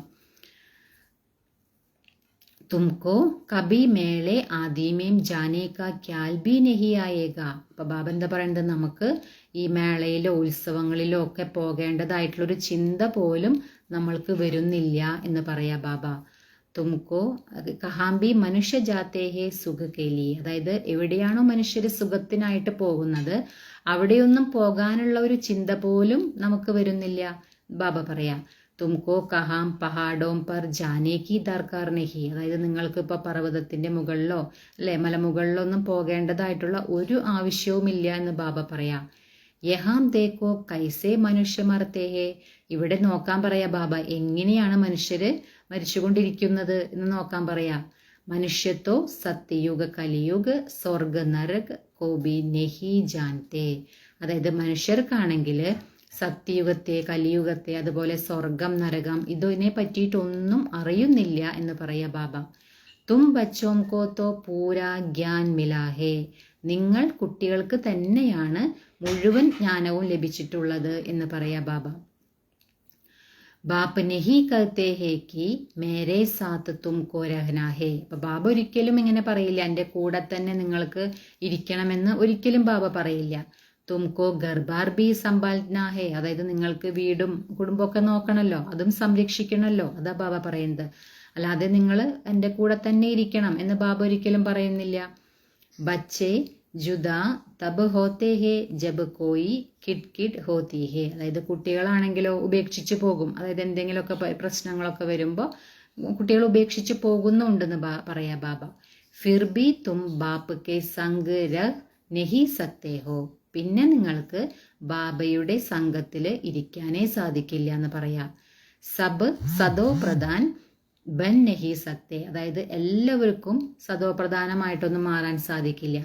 തുംകോ കബി മേളെ ആദിമേം ജാനേക ക്യാൽ ബി നഹി ആയേഗ. അപ്പൊ ബാബ എന്താ പറയുന്നത്? നമുക്ക് ഈ മേളയിലോ ഉത്സവങ്ങളിലോ ഒക്കെ പോകേണ്ടതായിട്ടുള്ളൊരു ചിന്ത പോലും നമ്മൾക്ക് വരുന്നില്ല എന്ന് പറയാ ബാബ. തുംകോ കഹാംബി മനുഷ്യ ജാത്തേഹേ സുഖ കേലി. അതായത് എവിടെയാണോ മനുഷ്യർ സുഖത്തിനായിട്ട് പോകുന്നത് അവിടെയൊന്നും പോകാനുള്ള ഒരു ചിന്ത പോലും നമുക്ക് വരുന്നില്ല ബാബ പറയാ. തുംകോ കഹാം പഹാഡോം പർ ജാനേ കി ദർക്കാർ നഹി. അതായത് നിങ്ങൾക്ക് ഇപ്പോൾ പർവ്വതത്തിൻ്റെ മുകളിലോ അല്ലെ മലമുകളിലോ ഒന്നും പോകേണ്ടതായിട്ടുള്ള ഒരു ആവശ്യവുമില്ല എന്ന് ബാബ പറയാം. യഹാം ദേക്കോ കൈസേ മനുഷ്യ മർത്തേ ഹേ. ഇവിടെ നോക്കാൻ പറയാ ബാബ, എങ്ങനെയാണ് മനുഷ്യര് മരിച്ചുകൊണ്ടിരിക്കുന്നത് എന്ന് നോക്കാൻ പറയാ. മനുഷ്യത്തോ സത്യയുഗ കലിയുഗ് സ്വർഗ നരക് കോബി നെഹി ജാൻതേ. അതായത് മനുഷ്യർക്കാണെങ്കിൽ സത്യയുഗത്തെ കലിയുഗത്തെ അതുപോലെ സ്വർഗം നരകം ഇതിനെ പറ്റിയിട്ടൊന്നും അറിയുന്നില്ല എന്ന് പറയാ ബാബ. തും ബച്ചോം കോ തോ പൂരാ ജ്ഞാൻ മിലാഹേ. നിങ്ങൾ കുട്ടികൾക്ക് തന്നെയാണ് മുഴുവൻ ജ്ഞാനവും ലഭിച്ചിട്ടുള്ളത് എന്ന് പറയാ ബാബ. ബാപ്പ് നെഹി കൽത്തേ ഹേ കി മേരേ സാത്ത് തുംകോ രഹ്നാ ഹേ. അപ്പൊ ബാബ ഒരിക്കലും ഇങ്ങനെ പറയില്ല, എൻ്റെ കൂടെ തന്നെ നിങ്ങൾക്ക് ഇരിക്കണമെന്ന് ഒരിക്കലും ബാബ പറയില്ല. തുംകോ ഗർബാർ ബി സമ്പാൽനാ ഹേ. അതായത് നിങ്ങൾക്ക് വീടും കുടുംബമൊക്കെ നോക്കണമല്ലോ, അതും സംരക്ഷിക്കണമല്ലോ, അതാ ബാബ പറയുന്നത്. അല്ലാതെ നിങ്ങൾ എൻ്റെ കൂടെ തന്നെ ഇരിക്കണം എന്ന് ബാബ ഒരിക്കലും പറയുന്നില്ല. ബച്ചേ ജുദാ തബ് ഹോത്തേ ഹേ ജബ് കോയി കിഡ് കിഡ് ഹോത്തി ഹേ. അതായത് കുട്ടികളാണെങ്കിലോ ഉപേക്ഷിച്ച് പോകും. അതായത് എന്തെങ്കിലുമൊക്കെ പ്രശ്നങ്ങളൊക്കെ വരുമ്പോൾ കുട്ടികൾ ഉപേക്ഷിച്ച് പോകുന്നുണ്ടെന്ന് പറയാ ബാബ. ഫിർ ബി തും ബാപ്പ് കെ സംഗ് രഹ് നെഹി സക്തേ ഹോ. പിന്നെ നിങ്ങൾക്ക് ബാബയുടെ സംഘത്തിൽ ഇരിക്കാനേ സാധിക്കില്ല എന്ന് പറയാം. സബ് സദോ പ്രധാൻ ബൻ നെഹി സക്തേ. അതായത് എല്ലാവർക്കും സദോ പ്രധാനമായിട്ടൊന്നും മാറാൻ സാധിക്കില്ല.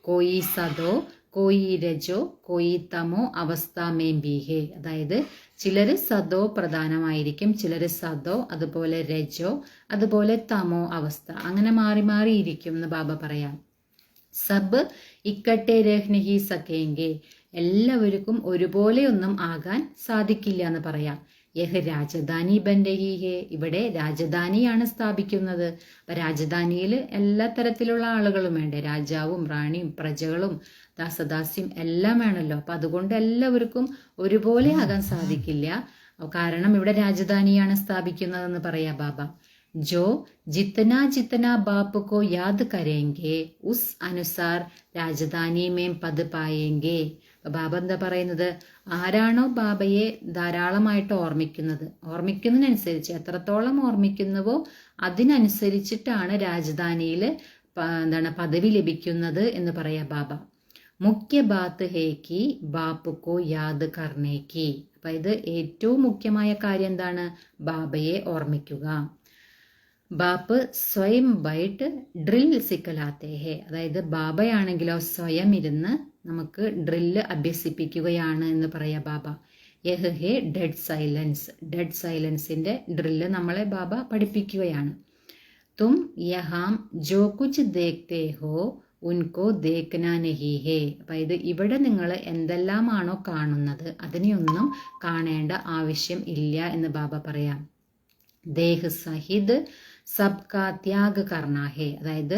കോയി സദോ കോയി രജോ കോയി തമോ അവസ്ഥ മേം ബീഹേ. അതായത് ചിലർ സദോ പ്രധാനമായിരിക്കും, ചിലർ സദോ അതുപോലെ രജോ അതുപോലെ തമോ അവസ്ഥ, അങ്ങനെ മാറി മാറി ഇരിക്കും എന്ന് ബാബ പറയാം. സബ് ഇക്കട്ടെ രഹ് നഹി സക്കേങ്കെ. എല്ലാവർക്കും ഒരുപോലെയൊന്നും ആകാൻ സാധിക്കില്ല എന്ന് പറയാം. യഹ് രാജധാനി ബൻ രഹി ഹേ. ഇവിടെ രാജധാനിയാണ് സ്ഥാപിക്കുന്നത്. അപ്പൊ രാജധാനിയിൽ എല്ലാ തരത്തിലുള്ള ആളുകളും വേണ്ടേ, രാജാവും റാണിയും പ്രജകളും ദാസദാസ്യം എല്ലാം വേണമല്ലോ. അപ്പൊ അതുകൊണ്ട് എല്ലാവർക്കും ഒരുപോലെ ആകാൻ സാധിക്കില്ല. കാരണം ഇവിടെ രാജധാനിയാണ് സ്ഥാപിക്കുന്നതെന്ന് പറയാ ബാബ. ജോ ജിത്തന ജിത്തന ബാപ്പ് കോ യാദ് കരേങ്കെ ഉസ് അനുസാർ രാജധാനി മേം പദ് പായേങ്കെ. ബാബ എന്താ പറയുന്നത്, ആരാണോ ബാബയെ ധാരാളമായിട്ട് ഓർമ്മിക്കുന്നതിനനുസരിച്ച് എത്രത്തോളം ഓർമ്മിക്കുന്നുവോ അതിനനുസരിച്ചിട്ടാണ് രാജധാനിയിൽ പദവി ലഭിക്കുന്നത് എന്ന് പറയാ ബാബ. മുഖ്യ ബാത്ത് ഹേ കി ബാപ്പ് കോ യാദ് കർണേക്കി. അപ്പൊ ഇത് ഏറ്റവും മുഖ്യമായ കാര്യം എന്താണ്, ബാബയെ ഓർമ്മിക്കുക. ബാപ്പ് സ്വയം ബൈറ്റ് ഡ്രിൽ സിക്കലാത്തേ ഹേ. അതായത് ബാബയാണെങ്കിലോ സ്വയം ഇരുന്ന് നമുക്ക് ഡ്രില്ല് അഭ്യസിപ്പിക്കുകയാണ് എന്ന് പറയാ ബാബ. യഹ് ഹേ ഡെഡ് സൈലൻസ്. ഡെഡ് സൈലൻസിന്റെ ഡ്രില്ല് നമ്മളെ ബാബ പഠിപ്പിക്കുകയാണ്. തും യഹാം ജോ കുച്ച് ദേഖ്തേ ഹോ ഉൻകോ ദേഖ്നാ നഹി ഹേ. അതായത് ഇവിടെ നിങ്ങൾ എന്തെല്ലാമാണോ കാണുന്നത് അതിനെയൊന്നും കാണേണ്ട ആവശ്യം ഇല്ല എന്ന് ബാബ പറയാം. ദേഹ് സഹിത് സബ്കാ ത്യാഗ് കർണാ ഹേ. അതായത്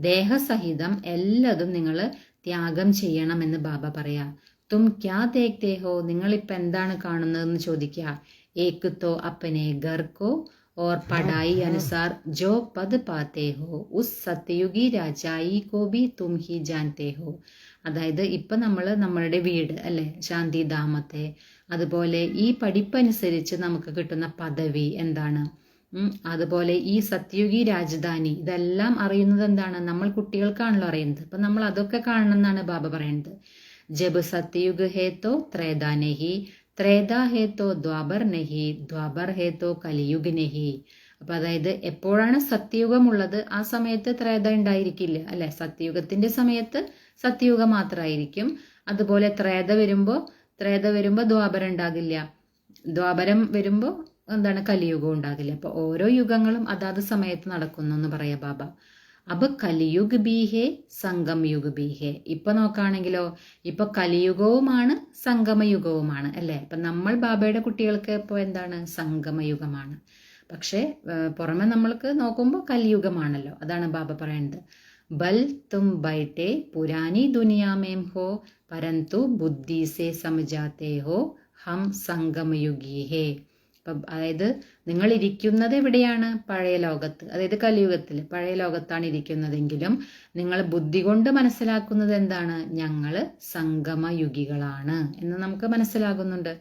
ദേഹസഹിതം എല്ലാതും നിങ്ങൾ ത്യാഗം ചെയ്യണമെന്ന് ബാബ പറയാ. തും ക്യാ ദേഖ്തേ ഹോ. നിങ്ങളിപ്പോൾ എന്താണ് കാണുന്നതെന്ന് ചോദിക്കുക. ഏക് തോ അപ്പനെ ഘർ കോ और पढ़ाई अनुसार जो पद पाते हो उस सत्ययुगी राजाई को भी तुम ही जानते हो. അതായത് ഇപ്പം നമ്മൾ നമ്മളുടെ വീട് അല്ലെ, ശാന്തിധാമത്തെ, അതുപോലെ ഈ പഠിപ്പനുസരിച്ച് നമുക്ക് കിട്ടുന്ന പദവി എന്താണ്, അതുപോലെ ഈ സത്യയുഗി രാജധാനി, ഇതെല്ലാം അറിയുന്നത് എന്താണ്, നമ്മൾ കുട്ടികൾക്കാണല്ലോ അറിയുന്നത്. അപ്പം നമ്മൾ അതൊക്കെ കാണണം എന്നാണ് ബാബ പറയുന്നത്. ജബ് സത്യയുഗ് ഹേ തോ ത്രേതാ നഹി, ത്രേതാ ഹേ തോ ദ്വാപർ നഹി, ദ്വാപർ ഹേ തോ കലിയുഗ് നഹി. അപ്പൊ അതായത് എപ്പോഴാണ് സത്യയുഗമുള്ളത് ആ സമയത്ത് ത്രേത ഉണ്ടായിരിക്കില്ല അല്ലെ. സത്യയുഗത്തിന്റെ സമയത്ത് സത്യയുഗം മാത്രമായിരിക്കും. അതുപോലെ ത്രേത വരുമ്പോ ദ്വാപരം ഉണ്ടാകില്ല, ദ്വാപരം വരുമ്പോ എന്താണ് കലിയുഗം ഉണ്ടാകില്ല. അപ്പൊ ഓരോ യുഗങ്ങളും അതാത് സമയത്ത് നടക്കുന്നു എന്ന് പറയാ ബാബ. അപ്പൊ കലിയുഗ് ബീഹേ സംഗം യുഗ് ബീഹേ. ഇപ്പൊ നോക്കുകയാണെങ്കിലോ ഇപ്പൊ കലിയുഗവുമാണ് സംഗമയുഗവുമാണ് അല്ലെ. അപ്പൊ നമ്മൾ ബാബയുടെ കുട്ടികൾക്ക് ഇപ്പോൾ എന്താണ്, സംഗമയുഗമാണ്. പക്ഷെ പുറമെ നമ്മൾക്ക് നോക്കുമ്പോൾ കലിയുഗമാണല്ലോ. അതാണ് ബാബ പറയുന്നത്. ബൽ തും ബൈട്ടെ പുരാനി ദുനിയാമേം ഹോ പരന്തു ബുദ്ധി സേ സമജാത്തെ ഹോ ഹം സംഗമയുഗി ഹേ. അതായത് നിങ്ങൾ ഇരിക്കുന്നത് എവിടെയാണ്, പഴയ ലോകത്ത്, അതായത് കലിയുഗത്തിൽ പഴയ ലോകത്താണ് ഇരിക്കുന്നതെങ്കിലും നിങ്ങൾ ബുദ്ധി കൊണ്ട് മനസ്സിലാക്കുന്നത് എന്താണ്, ഞങ്ങൾ സംഗമയുഗികളാണ് എന്ന് നമുക്ക് മനസ്സിലാകുന്നുണ്ട്.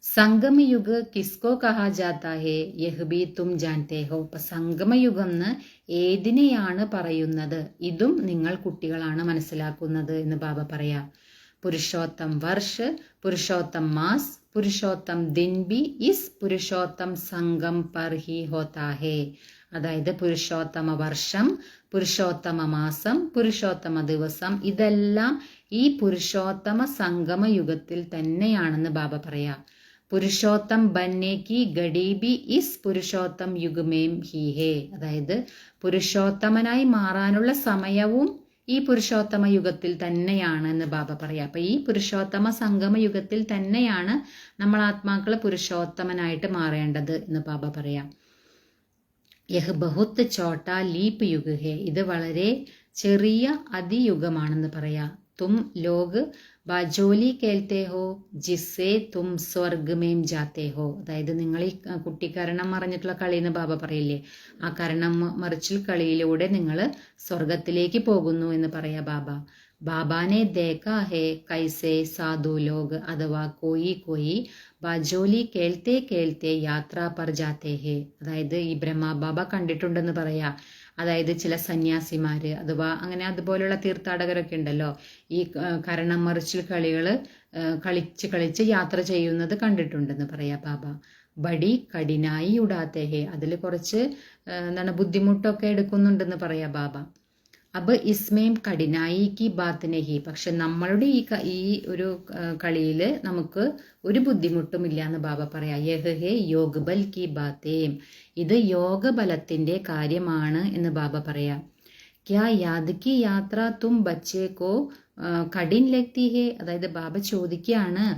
സംഗമയുഗ കിസ്കോ കഹാ ജാതാ ഹേ യഹ് ബി തും ജാൻതേ ഹോ. അപ്പൊ സംഗമയുഗം എന്ന് ഏതിനെയാണ് പറയുന്നത്, ഇതും നിങ്ങൾ കുട്ടികളാണ് മനസ്സിലാക്കുന്നത് എന്ന് ബാബ പറയാ. പുരുഷോത്തം വർഷ്, പുരുഷോത്തം മാസ്, പുരുഷോത്തം ദിൻ ബി ഇസ് പുരുഷോത്തം സംഗം പർ ഹി ഹോതാ ഹേ. അതായത് പുരുഷോത്തമ വർഷം, പുരുഷോത്തമ മാസം, പുരുഷോത്തമ ദിവസം, ഇതെല്ലാം ഈ പുരുഷോത്തമ സംഗമ യുഗത്തിൽ തന്നെയാണെന്ന് ബാബ പറയാ. പുരുഷോത്തം ബന്നേക്ക് ഗഡീബി ഇസ് പുരുഷോത്തം യുഗമേം ഹി ഹേ. അതായത് പുരുഷോത്തമനായി മാറാനുള്ള സമയവും ഈ പുരുഷോത്തമ യുഗത്തിൽ തന്നെയാണ് എന്ന് ബാബ പറയാം. അപ്പൊ ഈ പുരുഷോത്തമ സംഗമ യുഗത്തിൽ തന്നെയാണ് നമ്മൾ ആത്മാക്കള് പുരുഷോത്തമനായിട്ട് മാറേണ്ടത് എന്ന് ബാബ പറയാം. യഹ് ബഹുത്ത് ചോട്ടാ ലീപ് യുഗ് ഹേ. ഇത് വളരെ ചെറിയ അതിയുഗമാണെന്ന് പറയാ. തും ലോഗ് ബാജോലി കേൾത്തേ ഹോ ജിസ്സേ തും സ്വർഗ് മേം ജാത്തേ ഹോ. അതായത് നിങ്ങൾ ഈ കുട്ടിക്കരണം മറിഞ്ഞിട്ടുള്ള കളി എന്ന് ബാബ പറയില്ലേ, ആ കരണം മറിച്ചിൽ കളിയിലൂടെ നിങ്ങൾ സ്വർഗത്തിലേക്ക് പോകുന്നു എന്ന് പറയാ ബാബ. ബാബാനെ ദേഖാ ഹേ കൈസേ സാധു ലോഗ് അഥവാ കോയി ബാജോലി കേൾത്തേ കേൾത്തേ യാത്ര പർ ജാത്തേ ഹേ. അതായത് ഈ ബ്രഹ്മ ബാബ കണ്ടിട്ടുണ്ടെന്ന് പറയാ. അതായത് ചില സന്യാസിമാര് അഥവാ അങ്ങനെ അതുപോലുള്ള തീർത്ഥാടകരൊക്കെ ഉണ്ടല്ലോ, ഈ കരണം മറിച്ചിൽ കളികള് കളിച്ച് യാത്ര ചെയ്യുന്നത് കണ്ടിട്ടുണ്ടെന്ന് പറയാ ബാബ. ബടി കഠിനായി ഉടാത്തേ ഹേ. അതിൽ കുറച്ച് ബുദ്ധിമുട്ടൊക്കെ എടുക്കുന്നുണ്ടെന്ന് പറയാ ബാബ. അബ് ഇസ്മേം കഠിനായി കി ബാത്ത് നഹി. പക്ഷെ നമ്മളുടെ ഈ ഒരു കളിയില് നമുക്ക് ഒരു ബുദ്ധിമുട്ടും ഇല്ല എന്ന് ബാബ പറയാ. യഹ് ഹേ യോഗബൽ കി ബാത്തേം. ഇത് യോഗബലത്തിന്റെ കാര്യമാണ് എന്ന് ബാബ പറയാ. ക്യാ യാദ് കി യാത്ര തും ബച്ചേ കോ കഠിൻ ലഗ്തി ഹേ. അതായത് ബാബ ചോദിക്കുകയാണ്,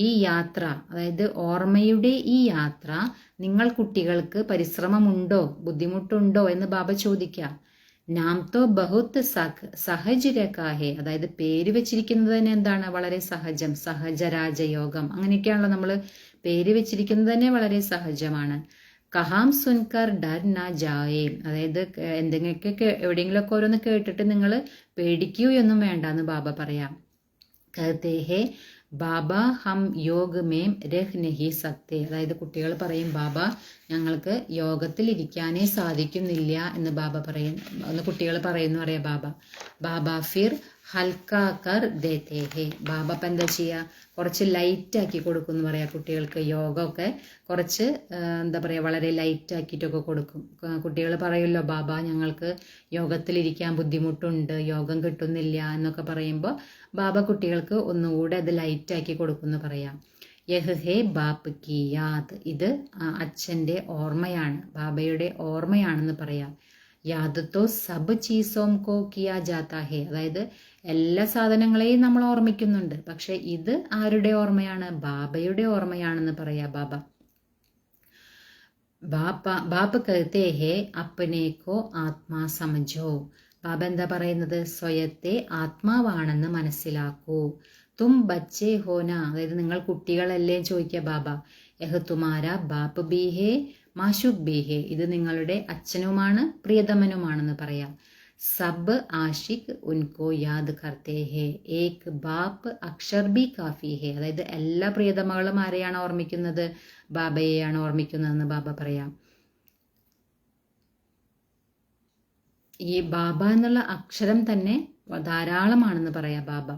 ഈ യാത്ര അതായത് ഓർമ്മയുടെ ഈ യാത്ര നിങ്ങൾ കുട്ടികൾക്ക് പരിശ്രമമുണ്ടോ, ബുദ്ധിമുട്ടുണ്ടോ എന്ന് ബാബ ചോദിക്കുക. നാം തോ ബഹുത്ത് സഹജ് രക്കാ ഹേ. അതായത് പേര് വെച്ചിരിക്കുന്നത് തന്നെ എന്താണ്, വളരെ സഹജം, സഹജരാജയോഗം അങ്ങനെയൊക്കെയാണല്ലോ നമ്മൾ പേര് വെച്ചിരിക്കുന്നത് തന്നെ വളരെ സഹജമാണ്. കഹാം സുൻകർ ഡർ ന ജായേ. അതായത് എന്തെങ്കിലുമൊക്കെ എവിടെയെങ്കിലുമൊക്കെ ഓരോന്ന് കേട്ടിട്ട് നിങ്ങൾ പേടിക്കുകയൊന്നും വേണ്ട എന്ന് ബാബ പറയാം. കഹത്തെ ഹേ ബാബ ഹം योग में रह नहीं सकते. അതായത് കുട്ടികൾ പറയും, ബാബ ഞങ്ങൾക്ക് യോഗത്തിൽ ഇരിക്കാനേ സാധിക്കുന്നില്ല എന്ന് ബാബ പറയുന്നു, കുട്ടികൾ പറയുന്നു അറിയാം ബാബ. ബാബ ഫിർ ഹൽക്കാ കർ ദേത്തേ ഹേ. ബാബ അപ്പം എന്താ ചെയ്യുക, കുറച്ച് ലൈറ്റാക്കി കൊടുക്കും എന്ന് പറയാം കുട്ടികൾക്ക്. യോഗമൊക്കെ കുറച്ച് എന്താ പറയുക വളരെ ലൈറ്റാക്കിയിട്ടൊക്കെ കൊടുക്കും. കുട്ടികൾ പറയുമല്ലോ, ബാബ ഞങ്ങൾക്ക് യോഗത്തിലിരിക്കാൻ ബുദ്ധിമുട്ടുണ്ട്, യോഗം കിട്ടുന്നില്ല എന്നൊക്കെ പറയുമ്പോൾ ബാബ കുട്ടികൾക്ക് ഒന്നുകൂടെ അത് ലൈറ്റാക്കി കൊടുക്കുമെന്ന് പറയാം. യഹ് ഹേ ബാപ്പ് കി യാദ്. ഇത് അച്ഛൻ്റെ ഓർമ്മയാണ്, ബാബയുടെ ഓർമ്മയാണെന്ന് പറയാം. യാദ് തോ സബ് ചീസോം കോ കിയാ ജാത്താ ഹേ. അതായത് എല്ലാ സാധനങ്ങളെയും നമ്മൾ ഓർമ്മിക്കുന്നുണ്ട്, പക്ഷെ ഇത് ആരുടെ ഓർമ്മയാണ്, ബാബയുടെ ഓർമ്മയാണെന്ന് പറയാ ബാബ. ബാപ്പ് കഹത്തെ ഹേ അപ്പനേക്കോ ആത്മാ സമജോ. ബാബ എന്താ പറയുന്നത്, സ്വയത്തെ ആത്മാവാണെന്ന് മനസ്സിലാക്കൂ. തും ബച്ചേ ഹോന. അതായത് നിങ്ങൾ കുട്ടികളല്ലേ ചോദിക്കുക ബാബ. യഹ് തുമാര ബാപ്പ് ബി ഹേ മാഷുക് ബി ഹേ. ഇത് നിങ്ങളുടെ അച്ഛനുമാണ് പ്രിയതമനുമാണെന്ന് പറയാം. സബ് ആഷിഖ് ഉൻകോ യാദ് കർത്തേ ഹേ ഏക് ബാപ്പ് അക്ഷർ ബി കാഫി ഹേ. അതായത് എല്ലാ പ്രിയതമകളും ആരെയാണ് ഓർമ്മിക്കുന്നത്, ബാബയെയാണ് ഓർമ്മിക്കുന്നതെന്ന് ബാബ പറയാം. ഈ ബാബ എന്നുള്ള അക്ഷരം തന്നെ ധാരാളമാണെന്ന് പറയാം ബാബ.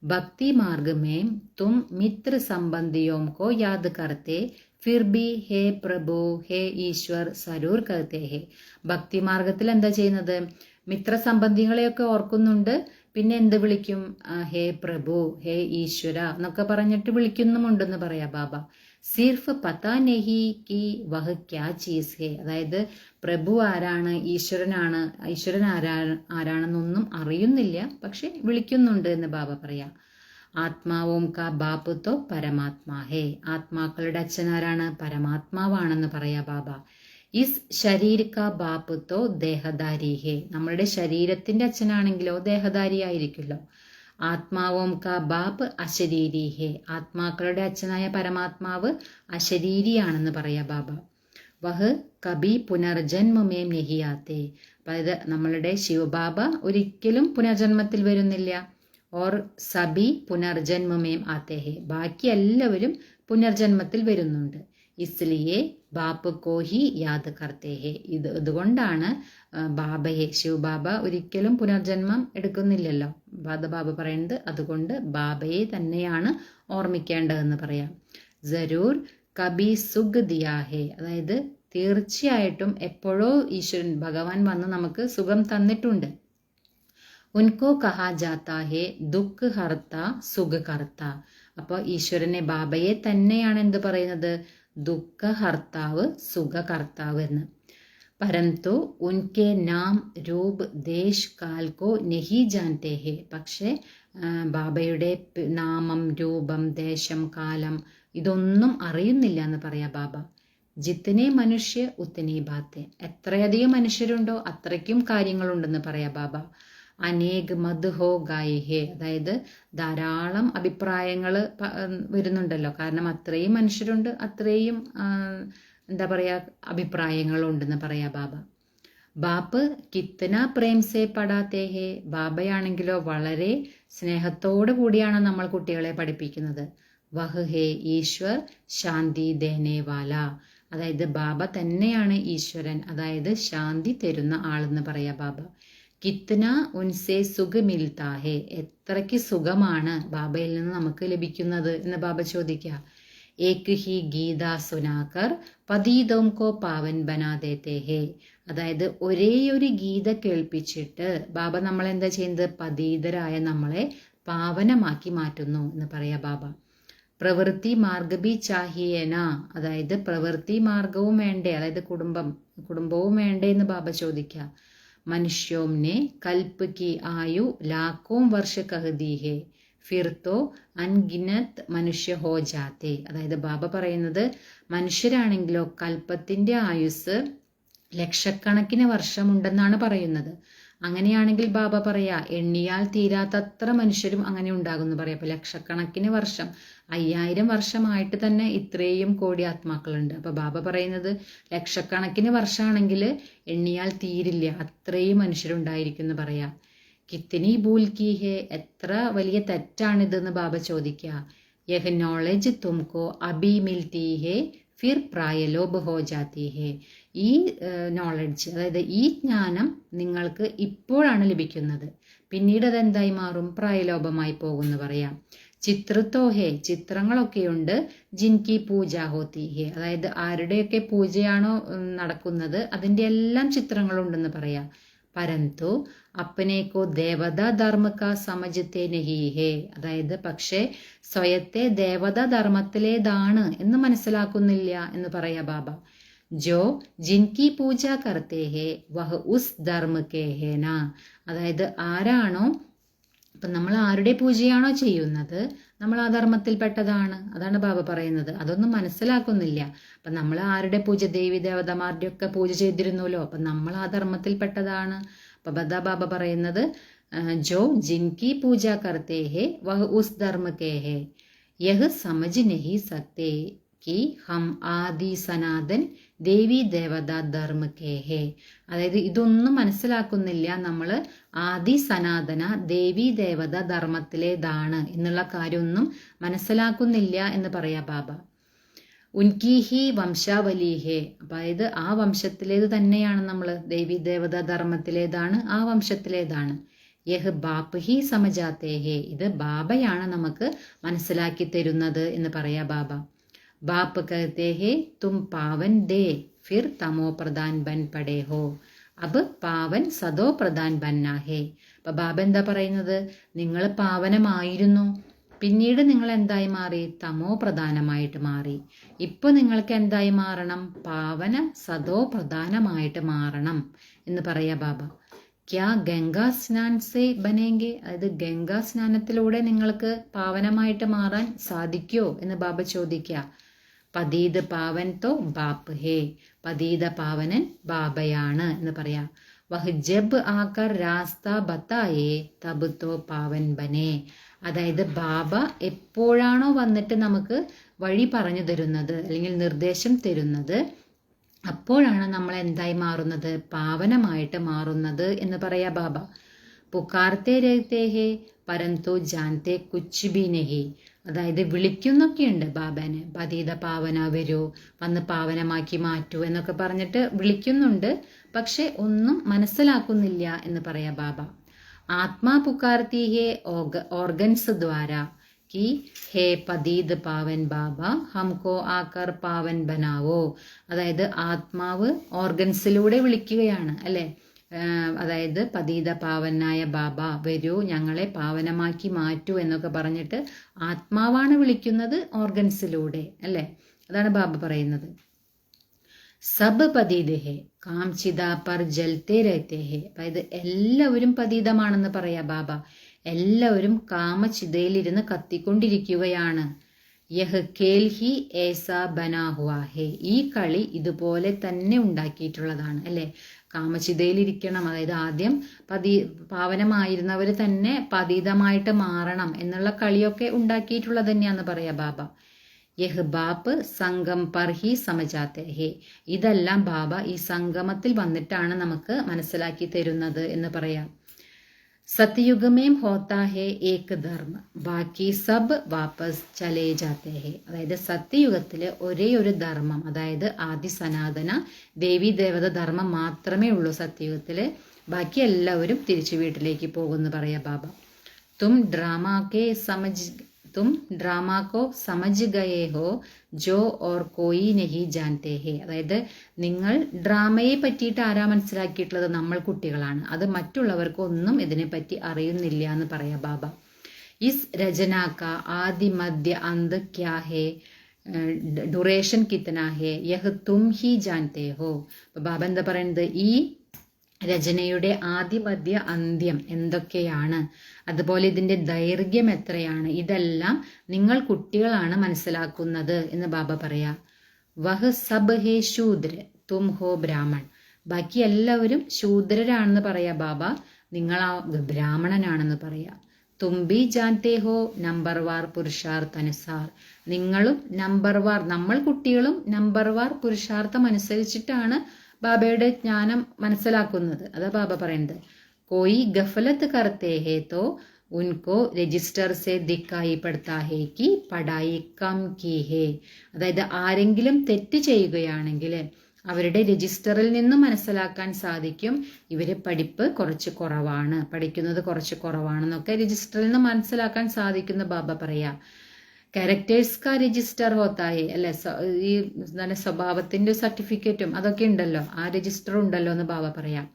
ഭക്തി മാർഗമേം തും മിത്ര സംബന്ധിയോം കോ യാദ് കർത്തേ ഫിർ ബി ഹേ പ്രഭു ഹേ ഈശ്വർ സരൂർ കർത്തേ ഹേ. ഭക്തി മാർഗത്തിൽ എന്താ ചെയ്യുന്നത്, മിത്രസംബന്ധികളെയൊക്കെ ഓർക്കുന്നുണ്ട്, പിന്നെ എന്ത് വിളിക്കും, ഹേ പ്രഭു ഹേ ഈശ്വര എന്നൊക്കെ പറഞ്ഞിട്ട് വിളിക്കുന്നുമുണ്ടെന്ന് പറയാം ബാബ. സിർഫ് പതാ നെഹി കി വഹ് ക്യാ ചീസ് ഹേ. അതായത് പ്രഭു ആരാണ്, ഈശ്വരൻ ആരാണെന്നൊന്നും അറിയുന്നില്ല, പക്ഷെ വിളിക്കുന്നുണ്ട് എന്ന് ബാബ പറയാം. ആത്മാവും കാ ബാപ്പ് തോ പരമാത്മാ ഹേ. ആത്മാക്കളുടെ അച്ഛൻ ആരാണ്, പരമാത്മാവാണെന്ന് പറയാ ബാബ. ഇസ് ശരീർ കാ ബാപ്പ് തോ ദേഹധാരി ഹേ. നമ്മളുടെ ശരീരത്തിന്റെ അച്ഛനാണെങ്കിലോ ദേഹധാരി ആയിരിക്കുമല്ലോ. ആത്മാവും കാ ബാപ്പ് അശരീരി ഹേ. ആത്മാക്കളുടെ അച്ഛനായ പരമാത്മാവ് അശരീരിയാണെന്ന് പറയാ ബാബ. വഹ് കബി പുനർജന്മമേം നഹിയാത്തേ. അതായത് നമ്മളുടെ ശിവബാബ ഒരിക്കലും പുനർജന്മത്തിൽ വരുന്നില്ല. ഓർ സബി പുനർജന്മമേം ആത്തെ ഹെ, ബാക്കി എല്ലാവരും പുനർജന്മത്തിൽ വരുന്നുണ്ട്. ഇസ്ലിയെ ബാപ്പ് കോ ഹി യാദ് കർത്തേ ഹെ, ഇതുകൊണ്ടാണ് ബാബയെ, ശിവബാബ ഒരിക്കലും പുനർജന്മം എടുക്കുന്നില്ലല്ലോ. ബാബ പറയുന്നത് അതുകൊണ്ട് ബാബയെ തന്നെയാണ് ഓർമ്മിക്കേണ്ടതെന്ന് പറയാം. ജരൂർ കബി സുഖ് ദിയാ ഹെ, അതായത് തീർച്ചയായിട്ടും എപ്പോഴോ ഈശ്വരൻ ഭഗവാൻ വന്ന് നമുക്ക് സുഖം തന്നിട്ടുണ്ട്. ഉൻകോ കഹാ ജാത്താ ഹെ ദുഃഖ് ഹർത്ത സുഖ കർത്ത, അപ്പോൾ ഈശ്വരനെ ബാബയെ തന്നെയാണ് എന്ത് പറയുന്നത്, ദുഃഖ ഹർത്താവ് സുഖകർത്താവ് എന്ന്. പരന്തു ഉൻകെ നാം രൂപ് ദേശ് കാൽ കോ നഹി ജാൻതേ ഹെ, പക്ഷേ ബാബയുടെ നാമം, രൂപം, ദേശം, കാലം ഇതൊന്നും അറിയുന്നില്ല എന്ന് പറയാ ബാബ. ജിത്തനെ മനുഷ്യ ഉത്തനെ ബാത്തെ, എത്രയധികം മനുഷ്യരുണ്ടോ അത്രയ്ക്കും കാര്യങ്ങളുണ്ടെന്ന് പറയാ ബാബ. അനേക് മദ് ഹോ ഗായ് ഹേ, അതായത് ധാരാളം അഭിപ്രായങ്ങൾ വരുന്നുണ്ടല്ലോ, കാരണം അത്രയും മനുഷ്യരുണ്ട്, അത്രയും എന്താ പറയാ അഭിപ്രായങ്ങളുണ്ടെന്ന് പറയാ ബാബ. ബാപ്പ് കിത്തന പ്രേം സേ പടാത്തേ ഹേ, ബാബയാണെങ്കിലോ വളരെ സ്നേഹത്തോടു കൂടിയാണ് നമ്മൾ കുട്ടികളെ പഠിപ്പിക്കുന്നത്. വഹ് ഹേ ഈശ്വർ ശാന്തി ദേനെ വാല, അതായത് ബാബ തന്നെയാണ് ഈശ്വരൻ, അതായത് ശാന്തി തരുന്ന ആളെന്ന് പറയാ ബാബ. കിത്തന ഉൻസേ സുഖ മിൽത്താ ഹേ, എത്രയ്ക്ക് സുഖമാണ് ബാബയിൽ നിന്ന് നമുക്ക് ലഭിക്കുന്നത് എന്ന് ബാബ ചോദിക്കുക. ഏക് ഹി ഗീത സുനാക്കർ പതീതോം കോ പാവൻ ബനാ ദേത്തേ ഹേ, അതായത് ഒരേ ഒരു ഗീത കേൾപ്പിച്ചിട്ട് ബാബ നമ്മളെന്താ ചെയ്യുന്നത്, പതീതരായ നമ്മളെ പാവനമാക്കി മാറ്റുന്നു എന്ന് പറയാ ബാബ. പ്രവൃത്തി മാർഗബി ചാഹിയേന, അതായത് പ്രവൃത്തി മാർഗവും വേണ്ടേ, അതായത് കുടുംബവും വേണ്ടേ എന്ന് ബാബ ചോദിക്കുക. മനുഷ്യോം നെ കൽപ്പ് കി ആയു ലാഖോം വർഷ കഹദി ഹേ ഫിർ തോ അൻഗിനത് മനുഷ്യ ഹോ ജാത്തെ, അതായത് ബാബ പറയുന്നത് മനുഷ്യരാണെങ്കിലോ കൽപ്പത്തിന്റെ ആയുസ് ലക്ഷക്കണക്കിന് വർഷമുണ്ടെന്നാണ് പറയുന്നത്. അങ്ങനെയാണെങ്കിൽ ബാബ പറയാ എണ്ണിയാൽ തീരാത്തത്ര മനുഷ്യരും അങ്ങനെ ഉണ്ടാകുമെന്ന് പറയാം. അപ്പൊ ലക്ഷക്കണക്കിന് വർഷം, 5000 വർഷമായിട്ട് തന്നെ ഇത്രയും കോടി ആത്മാക്കളുണ്ട്. അപ്പൊ ബാബ പറയുന്നത് ലക്ഷക്കണക്കിന് വർഷമാണെങ്കിൽ എണ്ണിയാൽ തീരില്ല, അത്രയും മനുഷ്യരുണ്ടായിരിക്കും എന്ന് പറയാം. കിത്തനി ഭൂൽ കി ഹേ, എത്ര വലിയ തെറ്റാണിതെന്ന് ബാബ ചോദിക്കുക. യഹ് നോളജ് തുംകോ അബി മിൽത്തി ഹേ ഫിർ പ്രായലോപ് ഹോ ജാത്തി ഹേ, ഈ നോളജ്, അതായത് ഈ ജ്ഞാനം നിങ്ങൾക്ക് ഇപ്പോഴാണ് ലഭിക്കുന്നത്, പിന്നീട് അതെന്തായി മാറും, പ്രായലോപമായി പോകുമെന്ന് പറയാം. ചിത്രത്തോ ഹേ, ചിത്രങ്ങളൊക്കെയുണ്ട്. ജിൻകി പൂജ ഹോത്തി ഹേ, അതായത് ആരുടെയൊക്കെ പൂജയാണോ നടക്കുന്നത് അതിൻ്റെ എല്ലാം ചിത്രങ്ങളുണ്ടെന്ന് പറയാം. പരന്തു അപ്പനേക്കോ ദേവതാ ധർമ്മക്ക സമജത്തെ നഹി ഹേ, അതായത് പക്ഷേ സ്വയത്തെ ദേവതാ ധർമ്മത്തിലേതാണ് എന്ന് മനസ്സിലാക്കുന്നില്ല എന്ന് പറയാ ബാബ. ജോ ജിൻകി പൂജ കർത്തേ ഹേ വഹ് ഉസ് ധർമ്മ കേ ഹേന, അതായത് ആരാണോ, ഇപ്പം നമ്മൾ ആരുടെ പൂജയാണോ ചെയ്യുന്നത് നമ്മൾ ആ ധർമ്മത്തിൽപ്പെട്ടതാണ്, അതാണ് ബാബ പറയുന്നത്. അതൊന്നും മനസ്സിലാക്കുന്നില്ല. അപ്പം നമ്മൾ ആരുടെ പൂജ, ദേവി ദേവതമാരുടെ ഒക്കെ പൂജ ചെയ്തിരുന്നല്ലോ, അപ്പം നമ്മൾ ആ ധർമ്മത്തിൽപ്പെട്ടതാണ്. അപ്പം ബാബ പറയുന്നത് ജോ ജിൻകി പൂജ കർത്തേ ഹേ വഹ് ഉസ് ധർമ്മ കേ ഹേ യഹ് സമജ് നഹി സക്തേ കി ഹം ആദി സനാതൻ ദേവി ദേവതാ ധർമ്മ കേ ഹേ, അതായത് ഇതൊന്നും മനസ്സിലാക്കുന്നില്ല, നമ്മൾ ആദി സനാതന ദേവി ദേവത ധർമ്മത്തിലേതാണ് എന്നുള്ള കാര്യമൊന്നും മനസ്സിലാക്കുന്നില്ല എന്ന് പറയാ ബാബ. ഉൻകി ഹി വംശാവലി ഹേ, അതായത് ആ വംശത്തിലേത് തന്നെയാണ് നമ്മൾ, ദേവി ദേവത ധർമ്മത്തിലേതാണ്, ആ വംശത്തിലേതാണ്. യഹ് ബാപ്പ് ഹി സമജാത്തേ ഹേ, ഇത് ബാബയാണ് നമുക്ക് മനസ്സിലാക്കി തരുന്നത് എന്ന് പറയാ ബാബ. ബാപ്പ് കഹത്തെ ഹേ തും പാവൻ ദേ ഫിർ തമോ പ്രധാൻ ബൻ പടേ ഹോ അബ് പാവൻ സദോ പ്രധാൻ ബന്നാ ഹേ. അപ്പൊ ബാബ എന്താ പറയുന്നത്, നിങ്ങൾ പാവനമായിരുന്നു, പിന്നീട് നിങ്ങൾ എന്തായി മാറി, തമോ പ്രധാനമായിട്ട് മാറി. ഇപ്പൊ നിങ്ങൾക്ക് എന്തായി മാറണം, പാവന സദോ പ്രധാനമായിട്ട് മാറണം എന്ന് പറയാ ബാബ. ക്യാ ഗംഗാ സ്നാൻ സേ ബനേങ്കെ, അതായത് ഗംഗാ സ്നാനത്തിലൂടെ നിങ്ങൾക്ക് പാവനമായിട്ട് മാറാൻ സാധിക്കോ എന്ന് ബാബ ചോദിക്കുക. പതീത് പാവൻ തോ ബാപ്പ് ഹേ, പതീത പാവനൻ ബാബയാണ് എന്ന് പറയാ. വഹ് ജബ് ആകർ രാസ്ത ബത്തായേ തബ് തോ പാവൻ ബനേ, അതായത് ബാബ എപ്പോഴാണോ വന്നിട്ട് നമുക്ക് വഴി പറഞ്ഞു തരുന്നത് അല്ലെങ്കിൽ നിർദ്ദേശം തരുന്നത് അപ്പോഴാണ് നമ്മൾ എന്തായി മാറുന്നത്, പാവനമായിട്ട് മാറുന്നത് എന്ന് പറയാ ബാബ. പുകാർത്തെ രഹത്തെ ഹേ പരന്തു ജാൻതെ കുച്ച് ബി നഹി. അതായത് വിളിക്കുന്നൊക്കെയുണ്ട് ബാബനെ, പതീത പാവന വരൂ, വന്ന് പാവനമാക്കി മാറ്റൂ എന്നൊക്കെ പറഞ്ഞിട്ട് വിളിക്കുന്നുണ്ട്, പക്ഷെ ഒന്നും മനസ്സിലാക്കുന്നില്ല എന്ന് പറയാ ബാബ. ആത്മാ പുകാർത്തി ഹേ ഓർഗൻസ് ദ്വാര कि ഹേ പതീത് പാവൻ ബാബ ഹംകോ ആക്കർ പാവൻ ബനാവോ. അതായത് ആത്മാവ് ഓർഗൻസിലൂടെ വിളിക്കുകയാണ് അല്ലെ. അതായത് പതീത പാവനായ ബാബ വരൂ, ഞങ്ങളെ പാവനമാക്കി മാറ്റൂ എന്നൊക്കെ പറഞ്ഞിട്ട് ആത്മാവാണ് വിളിക്കുന്നത് ഓർഗൻസിലൂടെ അല്ലെ. അതാണ് ബാബ പറയുന്നത്. സബ് പതീത് ഹേ കാം ചിത പർ ജൽത്തെ രഹത്തെ ഹേ. അതായത് എല്ലാവരും പതീതമാണെന്ന് പറയാ ബാബ. എല്ലാവരും കാമചിതയിലിരുന്ന് കത്തിക്കൊണ്ടിരിക്കുകയാണ്. യഹ് കേൽ ഹി ഏസാ ബനാ ഹുവാ ഹേ. ഈ കളി ഇതുപോലെ തന്നെ ഉണ്ടാക്കിയിട്ടുള്ളതാണ് അല്ലെ. കാമചിതയിലിരിക്കണം, അതായത് ആദ്യം പാവനമായിരുന്നവർ തന്നെ പതീതമായിട്ട് മാറണം എന്നുള്ള കളിയൊക്കെ ഉണ്ടാക്കിയിട്ടുള്ളത് തന്നെയാന്ന് പറയാ ബാബ. യഹ് ബാപ്പ് സംഗം പർ ഹി സമജാത്തെ ഹേ. ഇതെല്ലാം ബാബ ഈ സംഗമത്തിൽ വന്നിട്ടാണ് നമുക്ക് മനസ്സിലാക്കി തരുന്നത് എന്ന് പറയാം. സത്യയുഗമേം ഹോത്താ ഹേ ഏക് ധർമ്മ ബാക്കി സബ് വാപ്പസ് ചലേ ജാത്തെ ഹേ. അതായത് സത്യയുഗത്തില് ഒരേ ഒരു ധർമ്മം, അതായത് ആദി സനാതന ദേവി ദേവത ധർമ്മം മാത്രമേ ഉള്ളൂ സത്യയുഗത്തില്. ബാക്കി എല്ലാവരും തിരിച്ചു വീട്ടിലേക്ക് പോകുന്നു പറയാ ബാബ. തും ഡ്രാമാക്കോ സമജ് ഗയേ ഹോ ജോ ഓർ കോയി നഹി ജാൻതേ ഹേ. അതായത് നിങ്ങൾ ഡ്രാമയെ പറ്റിയിട്ട് ആരാ മനസ്സിലാക്കിയിട്ടുള്ളത്? നമ്മൾ കുട്ടികളാണ്. അത് മറ്റുള്ളവർക്ക് ഒന്നും ഇതിനെപ്പറ്റി അറിയുന്നില്ല എന്ന് പറയാ ബാബ. ഇസ് രചനാക്ക ആദി മധ്യ അന്ത് ക്യാ ഹേ, ഡ്യൂറേഷൻ കിത്തന ഹേ, യഹ് തും ഹി ജാൻതേ ഹോ. ബാബ എന്താ പറയുന്നത്? ഈ രചനയുടെ ആദി മധ്യ അന്ത്യം എന്തൊക്കെയാണ്, അതുപോലെ ഇതിന്റെ ദൈർഘ്യം എത്രയാണ്, ഇതെല്ലാം നിങ്ങൾ കുട്ടികളാണ് മനസ്സിലാക്കുന്നത് എന്ന് ബാബ പറയാ. വഹ് സബ് ഹേ ശൂദ്ര തും ഹോ ബ്രാഹ്മൺ. ബാക്കി എല്ലാവരും ശൂദ്രരാണെന്ന് പറയാ ബാബ, നിങ്ങൾ ബ്രാഹ്മണനാണെന്ന് പറയാ. തുമ്പി ജാൻതേ ഹോ നമ്പർവാർ പുരുഷാർത്ഥനുസാർ. നിങ്ങളും നമ്പർവാർ, നമ്മൾ കുട്ടികളും നമ്പർവാർ പുരുഷാർത്ഥം അനുസരിച്ചിട്ടാണ് ബാബയുടെ ജ്ഞാനം മനസ്സിലാക്കുന്നത്. അതാ ബാബ പറയുന്നത്. കോയി ഗഫലത്ത് കർത്തേ ഹേ തോ ഉൻകോ രജിസ്റ്റർ സെ ദിക്കായി പെടുത്താ ഹേ കി പഠായി കം കി ഹേ. അതായത് ആരെങ്കിലും തെറ്റ് ചെയ്യുകയാണെങ്കിൽ അവരുടെ രജിസ്റ്ററിൽ നിന്നും മനസ്സിലാക്കാൻ സാധിക്കും ഇവര് പഠിക്കുന്നത് കുറച്ച് കുറവാണെന്നൊക്കെ രജിസ്റ്ററിൽ നിന്ന് മനസ്സിലാക്കാൻ സാധിക്കുന്ന ബാബ പറയാ. ക്യാരക്ടേഴ്സ് കാ രജിസ്റ്റർ ഹോത്തായി അല്ലെ, ഈ സ്വഭാവത്തിന്റെ സർട്ടിഫിക്കറ്റും അതൊക്കെ ഉണ്ടല്ലോ, ആ രജിസ്റ്റർ ഉണ്ടല്ലോ എന്ന് ബാബ പറയാം.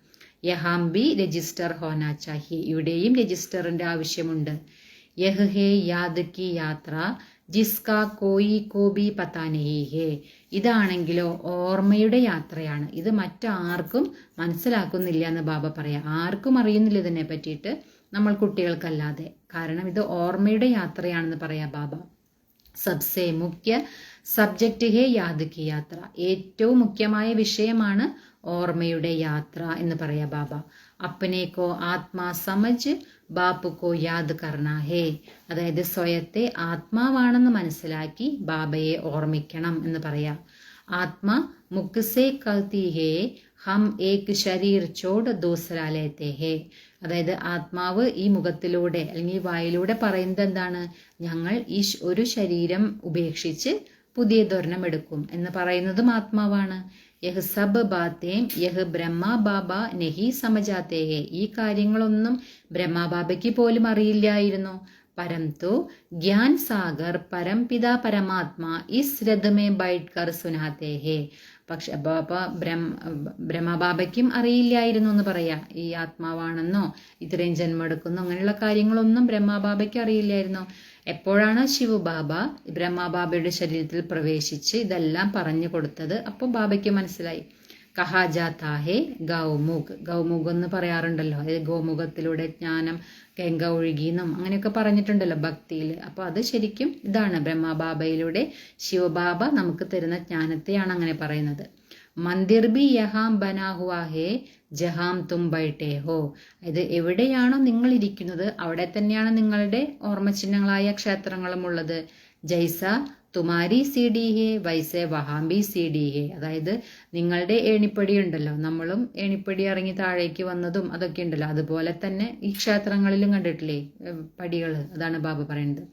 യഹാം ബി രജിസ്റ്റർ ഹോനാ ചാഹിയെ. ഇവിടെയും രജിസ്റ്ററിന്റെ ആവശ്യമുണ്ട്. യഹ് ഹേ യാദ് കി യാത്ര ജിസ്കാ കോയി കോബി പതാ നഹി ഹേ. ഇതാണെങ്കിലോ ഓർമ്മയുടെ യാത്രയാണ്. ഇത് മറ്റാർക്കും മനസ്സിലാക്കുന്നില്ല എന്ന് ബാബ പറയാം. ആർക്കും അറിയുന്നില്ല ഇതിനെ പറ്റിയിട്ട്, നമ്മൾ കുട്ടികൾക്കല്ലാതെ. കാരണം ഇത് ഓർമ്മയുടെ യാത്രയാണെന്ന് പറയാ ബാബ. സബ്സെ മുഖ്യ സബ്ജക്റ്റ് ഹേ യാദ് കി യാത്ര. ഏറ്റവും മുഖ്യമായ വിഷയമാണ് ഓർമ്മയുടെ യാത്ര എന്ന് പറയാ ബാബ. അപ്പനേക്കോ ആത്മാ സമജ് ബാപ്പുക്കോ യാദ് കർണ ഹേ. അതായത് സ്വയത്തെ ആത്മാവാണെന്ന് മനസ്സിലാക്കി ബാബയെ ഓർമ്മിക്കണം എന്ന് പറയാ. ആത്മാ മുഖ് സേ കഹത്തി ഹേ ഹം ഏക് ശരീർ ചോട് ദൂസരാ ലേത്തെ ഹേ. അതായത് ആത്മാവ് ഈ മുഖത്തിലൂടെ അല്ലെങ്കിൽ വായിലൂടെ പറയുന്നത് എന്താണ്? ഞങ്ങൾ ഈ ഒരു ശരീരം ഉപേക്ഷിച്ച് പുതിയതൊരെണ്ണം എടുക്കും എന്ന് പറയുന്നതും ആത്മാവാണ്. യഹ് സബ് ബാത്തേം യഹ് ബ്രഹ്മ ബാബ നെഹി സമജാത്തേ ഹേ. ഈ കാര്യങ്ങളൊന്നും ബ്രഹ്മബാബയ്ക്ക് പോലും അറിയില്ലായിരുന്നു. परंतु ज्ञान सागर परम पिता परमात्मा इस रथ में बैठकर सुनाते हैं. പക്ഷെ ബ്രഹ്മബാബയ്ക്കും അറിയില്ലായിരുന്നു എന്ന് പറയാ. ഈ ആത്മാവാണെന്നോ ഇത്രയും ജന്മെടുക്കുന്നോ അങ്ങനെയുള്ള കാര്യങ്ങളൊന്നും ബ്രഹ്മബാബയ്ക്ക് അറിയില്ലായിരുന്നു. എപ്പോഴാണ് ശിവബാബ ബ്രഹ്മബാബയുടെ ശരീരത്തിൽ പ്രവേശിച്ച് ഇതെല്ലാം പറഞ്ഞു കൊടുത്തത്, അപ്പോൾ ബാബയ്ക്ക് മനസ്സിലായി. കഹാ ജാതാ ഹേ ഗൗമുഖ്. ഗൗമുഖ് എന്ന് പറയാറുണ്ടല്ലോ, അതായത് ഗോമുഖത്തിലൂടെ ജ്ഞാനം ഗംഗ ഒഴുകിയെന്നും അങ്ങനെയൊക്കെ പറഞ്ഞിട്ടുണ്ടല്ലോ ഭക്തിയിൽ. അപ്പോൾ അത് ശരിക്കും ഇതാണ് ബ്രഹ്മബാബയിലൂടെ ശിവബാബ നമുക്ക് തരുന്ന ജ്ഞാനത്തെയാണ് അങ്ങനെ പറയുന്നത്. മന്ദിർ ബി യഹാം ബനാ ഹുവാ ഹേ ജഹാം തും ബൈഠേ ഹോ. ഇത് എവിടെയാണോ നിങ്ങൾ ഇരിക്കുന്നത് അവിടെ തന്നെയാണ് നിങ്ങളുടെ ഓർമ്മചിഹ്നങ്ങളായ ക്ഷേത്രങ്ങളും ഉള്ളത്. ജൈസ തുമാരി സി ഡി ഹേ വൈസെ വഹാംബി സി ഡി ഹേ. അതായത് നിങ്ങളുടെ ഏണിപ്പടി ഉണ്ടല്ലോ, നമ്മളും ഏണിപ്പടി ഇറങ്ങി താഴേക്ക് വന്നതും അതൊക്കെ ഉണ്ടല്ലോ, അതുപോലെ തന്നെ ഈ ക്ഷേത്രങ്ങളിലും കണ്ടിട്ടില്ലേ പടികൾ. അതാണ് ബാബ പറയുന്നത്.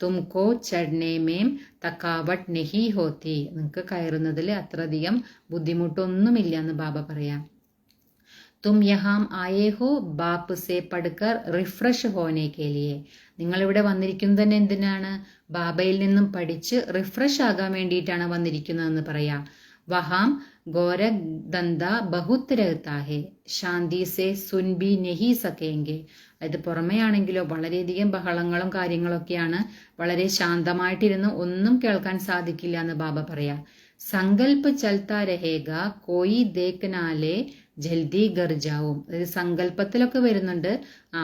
തുംകോ ചढ़ने में തക്കാവട്ട് നെഹി ഹോത്തി. നിങ്ങൾക്ക് കയറുന്നതിൽ അത്രയധികം ബുദ്ധിമുട്ടൊന്നുമില്ല എന്ന് ബാബ പറയാം. തും യഹാം ആയേ ഹോ ബാപ്പ് സെ പഠിക്കർ റിഫ്രഷ് ഹോനെ കെ ലിയെ. നിങ്ങളിവിടെ വന്നിരിക്കുന്നത് തന്നെ എന്തിനാണ്? ബാബയിൽ നിന്നും പഠിച്ച് റിഫ്രഷ് ആകാൻ വേണ്ടിയിട്ടാണ് വന്നിരിക്കുന്നതെന്ന് പറയാം. വഹാം ഗോരദന്ത ബഹുത് രഹ്താ ഹെ ശാന്തി സെ സുൻ ബി നെഹി സക്കേങ്കെ. അത് പുറമെയാണെങ്കിലോ വളരെയധികം ബഹളങ്ങളും കാര്യങ്ങളൊക്കെയാണ്, വളരെ ശാന്തമായിട്ടിരുന്ന് ഒന്നും കേൾക്കാൻ സാധിക്കില്ല എന്ന് ബാബ പറയാം. സങ്കൽപ്പ് ചൽത്താ രഹേഗ കോയി ദേഖ്നാലേ ജൽദി ഗർജാവും. അതായത് സങ്കല്പത്തിലൊക്കെ വരുന്നുണ്ട്,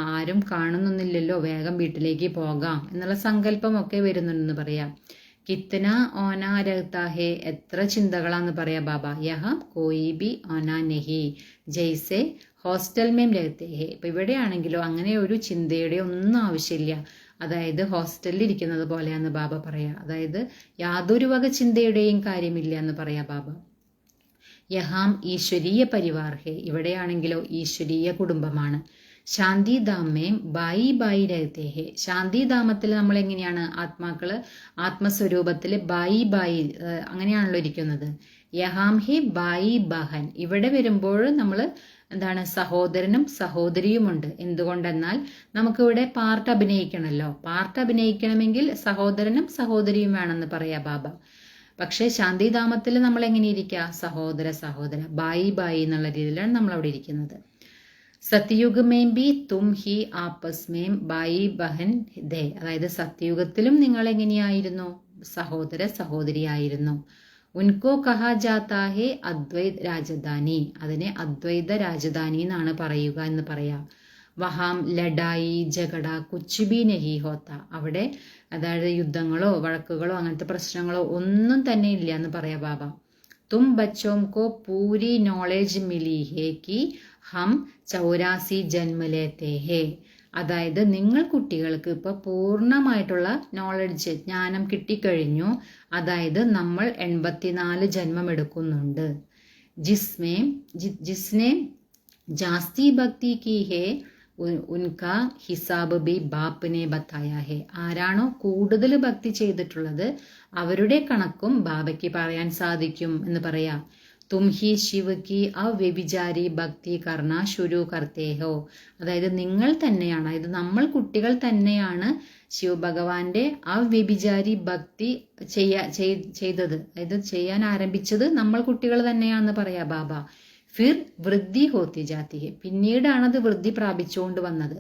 ആരും കാണുന്നൊന്നില്ലല്ലോ, വേഗം വീട്ടിലേക്ക് പോകാം എന്നുള്ള സങ്കല്പമൊക്കെ വരുന്നുണ്ടെന്ന് പറയാം. കിത്തന ഓന രഹ്താ ഹേ, എത്ര ചിന്തകളാന്ന് പറയാ ബാബ. യഹ കോയി ബി ഓന നെഹി ജയ്സെ ഹോസ്റ്റൽ മേം രഹ്തേ ഹേ. ഇപ്പൊ ഇവിടെയാണെങ്കിലോ അങ്ങനെ ഒരു ചിന്തയുടെ ഒന്നും ആവശ്യമില്ല, അതായത് ഹോസ്റ്റലിൽ ഇരിക്കുന്നത് പോലെയാന്ന് ബാബ പറയാ. അതായത് യാതൊരു വക ചിന്തയുടെയും കാര്യമില്ല എന്ന് പറയാ ബാബ. യഹാം ഈശ്വരീയ പരിവാർ ഹേ, ഇവിടെയാണെങ്കിലോ ഈശ്വരീയ കുടുംബമാണ്. ശാന്തിധാമേം ബായി ബായി രഹത്തെ ഹേ. ശാന്തിധാമത്തിൽ നമ്മൾ എങ്ങനെയാണ് ആത്മാക്കള് ആത്മസ്വരൂപത്തിൽ ബായി ബായി അങ്ങനെയാണല്ലോ ഇരിക്കുന്നത്. യഹാം ഹേ ബായി ബഹൻ. ഇവിടെ വരുമ്പോൾ നമ്മൾ എന്താണ് സഹോദരനും സഹോദരിയുമുണ്ട്. എന്തുകൊണ്ടെന്നാൽ നമുക്കിവിടെ പാർട്ട് അഭിനയിക്കണമല്ലോ. പാർട്ട് അഭിനയിക്കണമെങ്കിൽ സഹോദരനും സഹോദരിയും വേണമെന്ന് പറയാ ബാബ. പക്ഷേ ശാന്തിധാമത്തിൽ നമ്മൾ എങ്ങനെ ഇരിക്കുക? സഹോദര സഹോദര ബായി ബായി എന്നുള്ള രീതിയിലാണ് നമ്മൾ അവിടെ ഇരിക്കുന്നത്. സത്യയുഗ് മേം ബി തും ഹി ആപ്പസ് മേം ബായി ബഹൻ ദേ. അതായത് സത്യയുഗത്തിലും നിങ്ങൾ എങ്ങനെയായിരുന്നു? സഹോദര സഹോദരിയായിരുന്നു. ഉൻകോ കഹാ ജാത്താ ഹേ അദ്വൈത് രാജധാനി. അതിനെ അദ്വൈത രാജധാനി എന്നാണ് പറയുക എന്ന് പറയാം. വഹാം ലഡായി ജഗട കുച്ച് ബി നഹി ഹോത്ത. അവിടെ അതായത് യുദ്ധങ്ങളോ വഴക്കുകളോ അങ്ങനത്തെ പ്രശ്നങ്ങളോ ഒന്നും തന്നെ ഇല്ല എന്ന് പറയാ ബാബ. തും ബച്ചോം കോ പൂരി നോളേജ് മിലി ഹേ കി ഹം 84 ജന്മ ലേത്തെ ഹേ. അതായത് നിങ്ങൾ കുട്ടികൾക്ക് ഇപ്പൊ പൂർണ്ണമായിട്ടുള്ള നോളജ് ജ്ഞാനം കിട്ടിക്കഴിഞ്ഞു. അതായത് നമ്മൾ 84 ജന്മം എടുക്കുന്നുണ്ട്. ജിസ്നെ ജാസ്തി ഭക്തി കി ഹേ ഉൻകാ ഹിസാബ് ബി ബാപ്പിനെ ബത്തായ ഹേ. ആരാണോ കൂടുതൽ ഭക്തി ചെയ്തിട്ടുള്ളത് അവരുടെ കണക്കും ബാബയ്ക്ക് പറയാൻ സാധിക്കും എന്ന് പറയാം. തും ഹി ശിവ് കി അവ്യഭിചാരി ഭക്തി കർണ ശുരു കർത്തേ ഹോ. അതായത് നിങ്ങൾ തന്നെയാണ്, അതായത് നമ്മൾ കുട്ടികൾ തന്നെയാണ് ശിവഭഗവാന്റെ അവ്യഭിചാരി ഭക്തി ചെയ്തത്, അതായത് ചെയ്യാൻ ആരംഭിച്ചത് നമ്മൾ കുട്ടികൾ തന്നെയാണെന്ന് പറയാ ബാബ. ഫിർ വൃദ്ധി ഹോത്തി ജാതി ഹെ. പിന്നീടാണത് വൃദ്ധി പ്രാപിച്ചുകൊണ്ട് വന്നത്.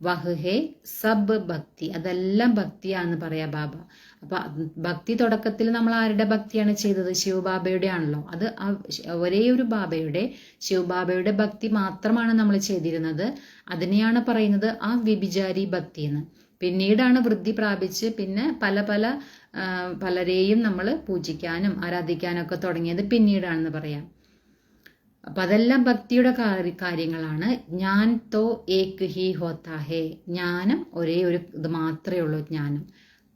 വഹ് ഹേ സബ് ഭക്തി. അതെല്ലാം ഭക്തിയാന്ന് പറയാ ബാബ. അപ്പൊ ഭക്തി തുടക്കത്തിൽ നമ്മൾ ആരുടെ ഭക്തിയാണ് ചെയ്തത്? ശിവബാബയുടെ ആണല്ലോ. അത് ഒരേ ഒരു ബാബയുടെ ശിവബാബയുടെ ഭക്തി മാത്രമാണ് നമ്മൾ ചെയ്തിരുന്നത്. അതിനെയാണ് പറയുന്നത് ആ വ്യഭിചാരി ഭക്തി എന്ന്. പിന്നീടാണ് വൃദ്ധി പ്രാപിച്ച് പിന്നെ പലരെയും നമ്മൾ പൂജിക്കാനും ആരാധിക്കാനും ഒക്കെ തുടങ്ങിയത് പിന്നീടാണെന്ന് പറയാം. അപ്പൊ അതെല്ലാം ഭക്തിയുടെ കാര്യങ്ങളാണ്. ജ്ഞാൻ തോ ഏക് ഹി ഹോത്താ ഹേ. ജ്ഞാനം ഒരേ ഒരു ഇത് മാത്രമേ ഉള്ളൂ, ജ്ഞാനം.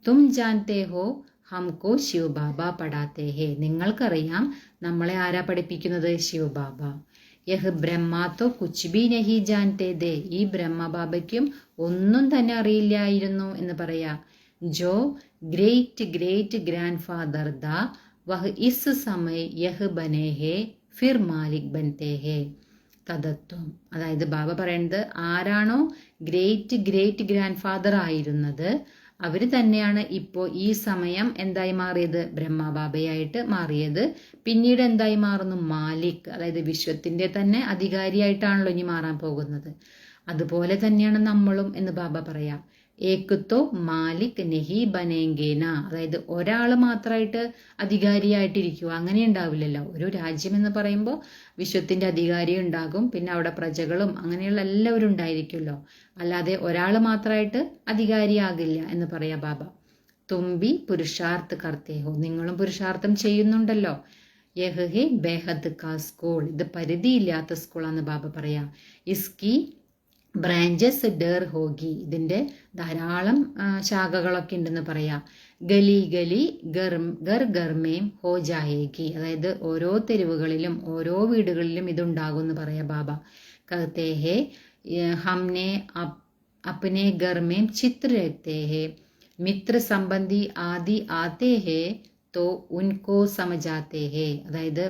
തും ജാൻതേ ഹോ ഹംകോ ശിവബാബ പഠാത്തേ ഹേ. നിങ്ങൾക്കറിയാം നമ്മളെ ആരാ പഠിപ്പിക്കുന്നത്? ശിവബാബ. യഹ് ബ്രഹ്മാ തോ കുച്ച് ബി നഹി ജാൻതേ ദേ. ഈ ബ്രഹ്മബാബയ്ക്കും ഒന്നും തന്നെ അറിയില്ലായിരുന്നു എന്ന് പറയാ. ജോ ഗ്രേറ്റ് ഗ്രേറ്റ് ഗ്രാൻഡ് ഫാദർ ദാ വഹ് ഇസ് സമയ യഹ് ബനേ ഹേ ഫിർ മാലിക് ബൻതേ ഹേ തദത്വം. അതായത് ബാബ പറയുന്നത് ആരാണോ ഗ്രേറ്റ് ഗ്രേറ്റ് ഗ്രാൻഡ് ഫാദർ ആയിരുന്നത് അവർ തന്നെയാണ് ഇപ്പോൾ ഈ സമയം എന്തായി മാറിയത്? ബ്രഹ്മബാബയായിട്ട് മാറിയത്. പിന്നീട് എന്തായി മാറുന്നു? മാലിക്, അതായത് വിശ്വത്തിന്റെ തന്നെ അധികാരിയായിട്ടാണല്ലോ ഇനി മാറാൻ പോകുന്നത്. അതുപോലെ തന്നെയാണ് നമ്മളും എന്ന് ബാബ പറയാം. ഏകത്തോ മാലിക് നെഹി ബനേങ്കേന. അതായത് ഒരാൾ മാത്രമായിട്ട് അധികാരിയായിട്ടിരിക്കുക അങ്ങനെ ഉണ്ടാവില്ലല്ലോ. ഒരു രാജ്യം എന്ന് പറയുമ്പോൾ വിശ്വത്തിന്റെ അധികാരി ഉണ്ടാകും, പിന്നെ അവിടെ പ്രജകളും അങ്ങനെയുള്ള എല്ലാവരും ഉണ്ടായിരിക്കുമല്ലോ. അല്ലാതെ ഒരാൾ മാത്രമായിട്ട് അധികാരിയാകില്ല എന്ന് പറയാ ബാബ. തുമ്പി പുരുഷാർത്ഥ കർത്തേഹോ. നിങ്ങളും പുരുഷാർത്ഥം ചെയ്യുന്നുണ്ടല്ലോ. യഹ് ഹേ ബേഹദ് കാ സ്കൂൾ. ഇത് പരിധിയില്ലാത്ത സ്കൂളാന്ന് ബാബ പറയാ. ഇസ്കി ബ്രാഞ്ചസ് ഡേർ ഹോഗി. ഇതിന്റെ ധാരാളം ശാഖകളൊക്കെ ഉണ്ടെന്ന് പറയാം. ഗലി ഗലി ഗർ ഗർമേം ഹോ ജായേഗി, അതായത് ഓരോ തെരുവുകളിലും ഓരോ വീടുകളിലും ഇതുണ്ടാകും എന്ന് പറയാ ബാബ. കഹത്തെ ഹേ ഹംനെ अपने घर में चित्र रखते हैं, मित्र संबंधी आदि आते हैं तो उनको समझाते हैं. അതായത്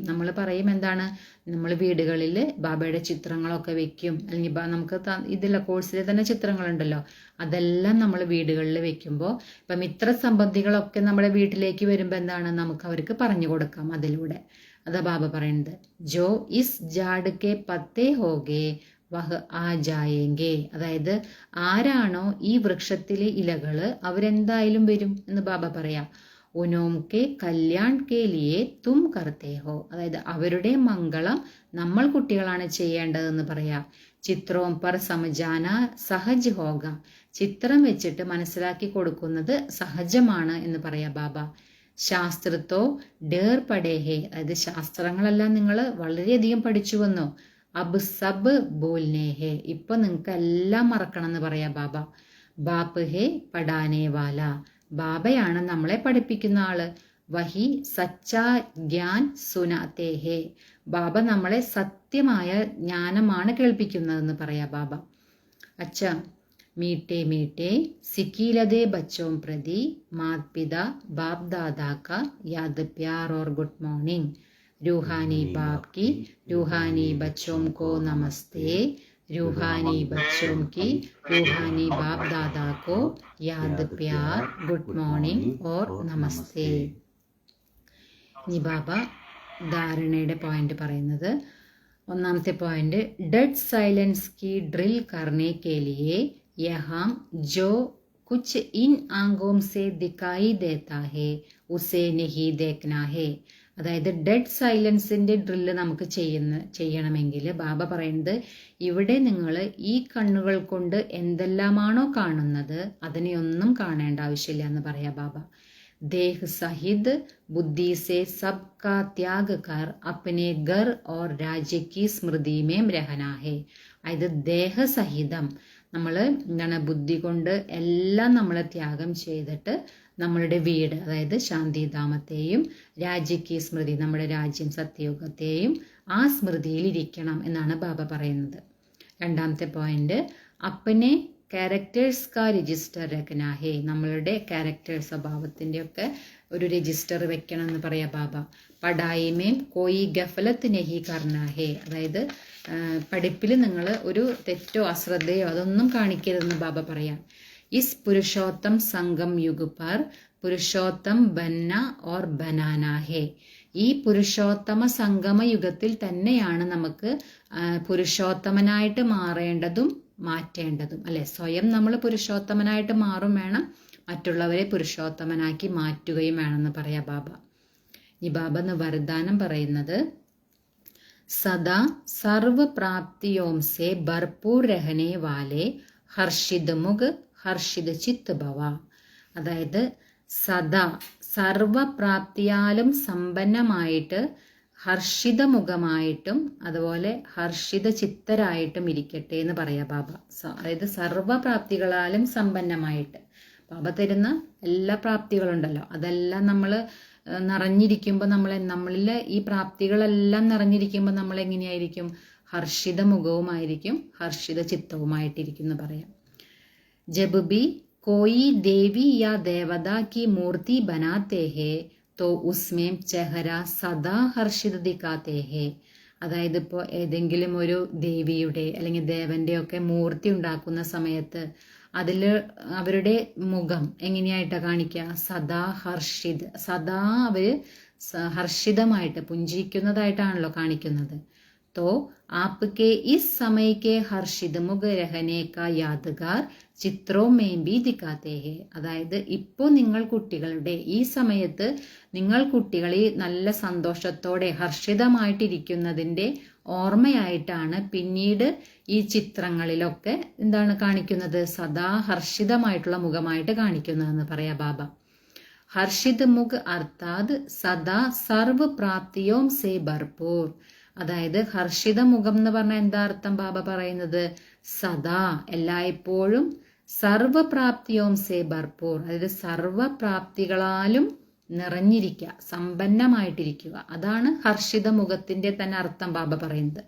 നമ്മൾ പറയും എന്താണ്, നമ്മൾ വീടുകളിൽ ബാബയുടെ ചിത്രങ്ങളൊക്കെ വെക്കും, അല്ലെങ്കിൽ നമുക്ക് ഇതില്ല കോഴ്സിലെ തന്നെ ചിത്രങ്ങളുണ്ടല്ലോ, അതെല്ലാം നമ്മൾ വീടുകളിൽ വെക്കുമ്പോൾ ഇപ്പം മിത്രസംബന്ധികളൊക്കെ നമ്മുടെ വീട്ടിലേക്ക് വരുമ്പോൾ എന്താണ്, നമുക്ക് അവർക്ക് പറഞ്ഞു കൊടുക്കാം അതിലൂടെ. അതാ ബാബ പറയുന്നത്, ജോ ഇസ് ജാഡ് കെ പത്തേ ഹോഗേ വഹ് ആ ജായേങ്കെ, അതായത് ആരാണോ ഈ വൃക്ഷത്തിലെ ഇലകള് അവരെന്തായാലും വരും എന്ന് ബാബ പറയാം. ഉനോം കെ കല്യാൺ കെ ലിയെ തും കർത്തേ ഹോ, അതായത് അവരുടെ മംഗളം നമ്മൾ കുട്ടികളാണ് ചെയ്യേണ്ടതെന്ന് പറയാം. ചിത്രവും പർ സമജാന സഹജ് ഹോഗ, ചിത്രം വെച്ചിട്ട് മനസ്സിലാക്കി കൊടുക്കുന്നത് സഹജമാണ് എന്ന് പറയാം ബാബ. ശാസ്ത്രത്തോ ഡേർ പടേഹേ, അതായത് ശാസ്ത്രങ്ങളെല്ലാം നിങ്ങൾ വളരെയധികം പഠിച്ചു വന്നോ. അബ് സബ് ബോൽനേ ഹേ, ഇപ്പൊ നിങ്ങൾക്ക് എല്ലാം മറക്കണം എന്ന് പറയാ ബാബ. ബാപ്പ് ഹേ പഠാനേ വാല, ബാബയാണ് നമ്മളെ പഠിപ്പിക്കുന്ന ആള്. വഹി സച്ചാ ജ്ഞാൻ സുനാത്തേ ഹേ, ബാബ നമ്മളെ സത്യമായ ജ്ഞാനമാണ് കേൾപ്പിക്കുന്നതെന്ന് പറയാ ബാബ. അച്ഛ മീട്ടെ മീട്ടെ സിക്കീലതേ ബച്ചോം പ്രതി മാത് പിതാ ബാപ് ദാദാ കാ Yaad Pyaar or good morning. रूहानी बाप की रूहानी बच्चों को नमस्ते, रूहानी बच्चों की रूहानी बाप दादा को याद प्यार गुड मॉर्निंग और नमस्ते. ഇനി ബാബ ധാരണയുടെ പോയിന്റ് പറയുന്നത്, ഒന്നാമത്തെ പോയിന്റ്, ഡെഡ് സൈലൻസ് की ड्रिल करने के लिए यहाँ जो कुछ इन आंखों से दिखाई देता है उसे नहीं देखना है. അതായത് ഡെഡ് സൈലൻസിന്റെ ഡ്രില്ല് നമുക്ക് ചെയ്യണമെങ്കിൽ ബാബ പറയുന്നത്, ഇവിടെ നിങ്ങൾ ഈ കണ്ണുകൾ കൊണ്ട് എന്തെല്ലാമാണോ കാണുന്നത് അതിനെയൊന്നും കാണേണ്ട ആവശ്യമില്ല എന്ന് പറയാ ബാബ. ദേഹ് സഹിത് ബുദ്ധി സെ സബ് കാ ത്യാഗ് കർ അപ്നെ ഘർ ഓർ രാജ്യ കി സ്മൃതി മേം രഹനാ ഹേ. അതായത് ദേഹസഹിതം നമ്മൾ എന്താണ്, ബുദ്ധി കൊണ്ട് എല്ലാം നമ്മളെ ത്യാഗം ചെയ്തിട്ട് നമ്മളുടെ വീട്, അതായത് ശാന്തിധാമത്തെയും രാജ്യക്ക് സ്മൃതി, നമ്മുടെ രാജ്യം സത്യയുഗത്തെയും ആ സ്മൃതിയിൽ ഇരിക്കണം എന്നാണ് ബാബ പറയുന്നത്. രണ്ടാമത്തെ പോയിന്റ്, അപ്പനെ ക്യാരക്ടേഴ്സ് കാ രജിസ്റ്റർ രഖനാ ഹേ, നമ്മളുടെ ക്യാരക്ടർ സ്വഭാവത്തിൻ്റെ ഒക്കെ ഒരു രജിസ്റ്റർ വെക്കണം എന്ന് പറയാ ബാബ. പഠായിമേം കോയി ഗഫലത്ത് നെഹി കർനാ ഹേ, അതായത് പഠിപ്പിൽ നിങ്ങൾ ഒരു തെറ്റോ അശ്രദ്ധയോ അതൊന്നും കാണിക്കരുതെന്ന് ബാബ പറയാം. ഇസ് പുരുഷോത്തം സംഗം യുഗ് പർ പുരുഷോത്തം ബന്ന ഓർ ബനാന ഹേ, ഈ പുരുഷോത്തമ സംഗമ യുഗത്തിൽ തന്നെയാണ് നമുക്ക് പുരുഷോത്തമനായിട്ട് മാറേണ്ടതും മാറ്റേണ്ടതും, അല്ലെ? സ്വയം നമ്മൾ പുരുഷോത്തമനായിട്ട് മാറും വേണം, മറ്റുള്ളവരെ പുരുഷോത്തമനാക്കി മാറ്റുകയും വേണമെന്ന് പറയാ ബാബ. ഈ ബാബ എന്ന് വരദാനം പറയുന്നത്, സദാ സർവ പ്രാപ്തിയോം സെ ഭർപൂർ രഹനെ വാലെ ഹർഷിത് മുഖ് ഹർഷിത് ചിത്ത് ഭവ, അതായത് സദാ സർവപ്രാപ്തിയാലും സമ്പന്നമായിട്ട് ഹർഷിത മുഖമായിട്ടും അതുപോലെ ഹർഷിത ചിത്തരായിട്ടും ഇരിക്കട്ടെ എന്ന് പറയാ ബാബ. അതായത് സർവപ്രാപ്തികളാലും സമ്പന്നമായിട്ട് ബാബ തരുന്ന എല്ലാ പ്രാപ്തികളുണ്ടല്ലോ അതെല്ലാം നമ്മൾ നിറഞ്ഞിരിക്കുമ്പോൾ നമ്മളിൽ ഈ പ്രാപ്തികളെല്ലാം നിറഞ്ഞിരിക്കുമ്പോൾ നമ്മൾ എങ്ങനെയായിരിക്കും? ഹർഷിത മുഖവുമായിരിക്കും, ഹർഷിത ചിത്തവുമായിട്ടിരിക്കും എന്ന് പറയാം. जब भी कोई देवी या देवता की मूर्ति बनाते हैं तो उसमें चेहरा सदा हर्षित दिखाते हैं. അതായത് ഇപ്പോൾ ഏതെങ്കിലും ഒരു ദേവിയുടെ അല്ലെങ്കിൽ ദേവന്റെ ഒക്കെ മൂർത്തി ഉണ്ടാക്കുന്ന സമയത്ത് അതിൽ അവരുടെ മുഖം എങ്ങനെയായിട്ടാണ് കാണിക്കുക? സദാ ഹർഷിത്, സദാ അവര് ഹർഷിതമായിട്ട് പുഞ്ചിരിക്കുന്നതായിട്ടാണല്ലോ കാണിക്കുന്നത്. तो आपके इस समय के हर्षित मुख रहने का यादगार ചിത്രോ മേം ബി ദിക്കാത്തേ ഹേ, അതായത് ഇപ്പോൾ നിങ്ങൾ കുട്ടികളുടെ ഈ സമയത്ത് നിങ്ങൾ കുട്ടികൾ ഈ നല്ല സന്തോഷത്തോടെ ഹർഷിതമായിട്ടിരിക്കുന്നതിൻ്റെ ഓർമ്മയായിട്ടാണ് പിന്നീട് ഈ ചിത്രങ്ങളിലൊക്കെ എന്താണ് കാണിക്കുന്നത്? സദാ ഹർഷിതമായിട്ടുള്ള മുഖമായിട്ട് കാണിക്കുന്നതെന്ന് പറയാ ബാബ. ഹർഷിത് മുഖ് അർത്ഥാത് സദാ സർവ പ്രാപ്തിയോം സേ ഭർപൂർ, അതായത് ഹർഷിത മുഖം എന്ന് പറഞ്ഞാൽ എന്താ അർത്ഥം ബാബ പറയുന്നത്? സദാ എല്ലായ്പ്പോഴും സർവപ്രാപ്തിയോം സേ ഭർപൂർ, അതായത് സർവപ്രാപ്തികളാലും നിറഞ്ഞിരിക്കുക, സമ്പന്നമായിട്ടിരിക്കുക. അതാണ് ഹർഷിത മുഖത്തിന്റെ തന്നെ അർത്ഥം ബാബ പറയുന്നത്.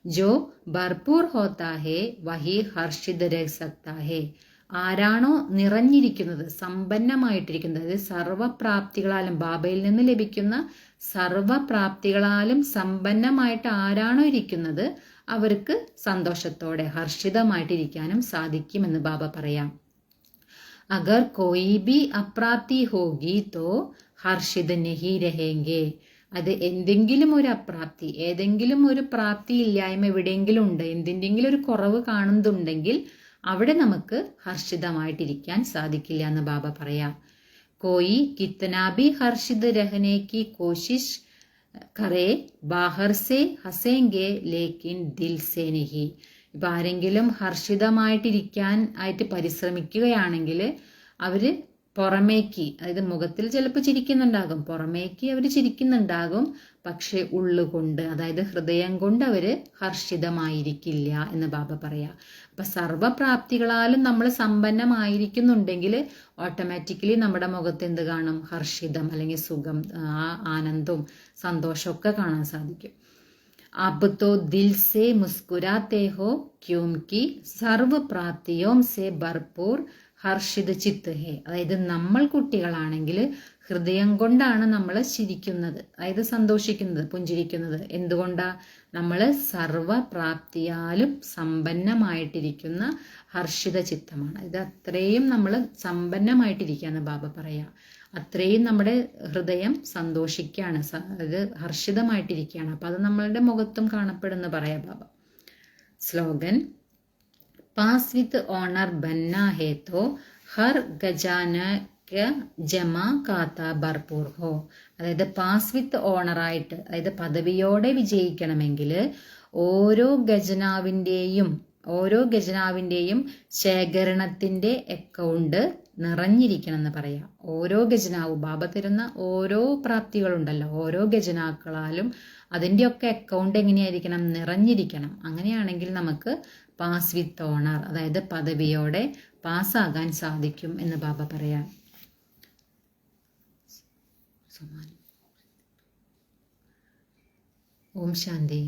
ജോ ഭർപൂർ ഹോത്താ ഹേ വഹി ഹർഷിത രഹ് സക്താ ഹേ. ആരാണോ നിറഞ്ഞിരിക്കുന്നത്, സമ്പന്നമായിട്ടിരിക്കുന്നത്, അതായത് സർവപ്രാപ്തികളാലും ബാബയിൽ നിന്ന് ലഭിക്കുന്ന സർവപ്രാപ്തികളാലും സമ്പന്നമായിട്ട് ആരാണോ ഇരിക്കുന്നത് അവർക്ക് സന്തോഷത്തോടെ ഹർഷിതമായിട്ടിരിക്കാനും സാധിക്കുമെന്ന് ബാബ പറയാം. അഗർ കോയി ബി അപ്രാപ്തി ഹോഗി തോ ഹർഷിത് നഹി രഹേംഗെ. അത് എന്തെങ്കിലും ഒരു അപ്രാപ്തി, ഏതെങ്കിലും ഒരു പ്രാപ്തി ഇല്ലായ്മ എവിടെയെങ്കിലും ഉണ്ട്, എന്തിൻ്റെങ്കിലും ഒരു കുറവ് കാണുന്നുണ്ടെങ്കിൽ അവിടെ നമുക്ക് ഹർഷിതമായിട്ടിരിക്കാൻ സാധിക്കില്ല എന്ന് ബാബ പറയാം. കോയി കിത്തനാ ബി ഹർഷിത് രഹനെ കി കോശിഷ് കറേ ബാഹർ സേ ഹസേംഗെ ലേക്കിൻ ദിൽ സേ നഹി. ഇപ്പൊ ആരെങ്കിലും ഹർഷിതമായിട്ടിരിക്കാൻ ആയിട്ട് പരിശ്രമിക്കുകയാണെങ്കിൽ അവര് പുറമേക്ക്, അതായത് മുഖത്തിൽ ചിലപ്പോൾ ചിരിക്കുന്നുണ്ടാകും, പുറമേക്ക് അവർ ചിരിക്കുന്നുണ്ടാകും, പക്ഷെ ഉള്ളുകൊണ്ട്, അതായത് ഹൃദയം കൊണ്ട് അവര് ഹർഷിതമായിരിക്കില്ല എന്ന് ബാബ പറയാ. അപ്പൊ സർവപ്രാപ്തികളാലും നമ്മൾ സമ്പന്നമായിരിക്കുന്നുണ്ടെങ്കിൽ ഓട്ടോമാറ്റിക്കലി നമ്മുടെ മുഖത്ത് എന്ത് കാണും? ഹർഷിതം അല്ലെങ്കിൽ സുഖം, ആ ആനന്ദവും സന്തോഷമൊക്കെ കാണാൻ സാധിക്കും. अब तो दिल से मुस्कुराते हो क्योंकि सर्व प्राप्तियों से भरपूर ഹർഷിത ചിത്ത് ഹേ. അതായത് നമ്മൾ കുട്ടികളാണെങ്കിൽ ഹൃദയം കൊണ്ടാണ് നമ്മൾ ചിരിക്കുന്നത്, അതായത് സന്തോഷിക്കുന്നത്, പുഞ്ചിരിക്കുന്നത്. എന്തുകൊണ്ടാ? നമ്മൾ സർവപ്രാപ്തിയാലും സമ്പന്നമായിട്ടിരിക്കുന്ന ഹർഷിത ചിത്തമാണ്. ഇത് അത്രയും നമ്മൾ സമ്പന്നമായിട്ടിരിക്കുകയെന്ന് ബാബ പറയാ. അത്രയും നമ്മുടെ ഹൃദയം സന്തോഷിക്കുകയാണ്, അത് ഹർഷിതമായിട്ടിരിക്കുകയാണ്. അപ്പം അത് നമ്മളുടെ മുഖത്തും കാണപ്പെടുന്ന പറയാ ബാബ. സ്ലോഗൻ: പാസ് വിത്ത് ഓണർ ബന്ന ഹേ തോ ഹർ ഖജാന ജമാ കാത്ത ഭർപൂർ ഹോ. അതായത് പാസ് വിത്ത് ഓണറായിട്ട്, അതായത് പദവിയോടെ വിജയിക്കണമെങ്കിൽ ഓരോ ഖജനാവിൻ്റെയും ശേഖരണത്തിന്റെ അക്കൗണ്ട് നിറഞ്ഞിരിക്കണം എന്ന് പറയാം. ഓരോ ഖജനാവും ബാബ തരുന്ന ഓരോ പ്രാപ്തികളുണ്ടല്ലോ, ഓരോ ഖജനാക്കളാലും അതിൻ്റെയൊക്കെ അക്കൗണ്ട് എങ്ങനെയായിരിക്കണം? നിറഞ്ഞിരിക്കണം. അങ്ങനെയാണെങ്കിൽ നമുക്ക് പാസ് വിത്ത് ഓണർ, അതായത് പദവിയോടെ പാസ്സാകാൻ സാധിക്കും എന്ന് ബാബ പറയാം. ഓം ശാന്തി.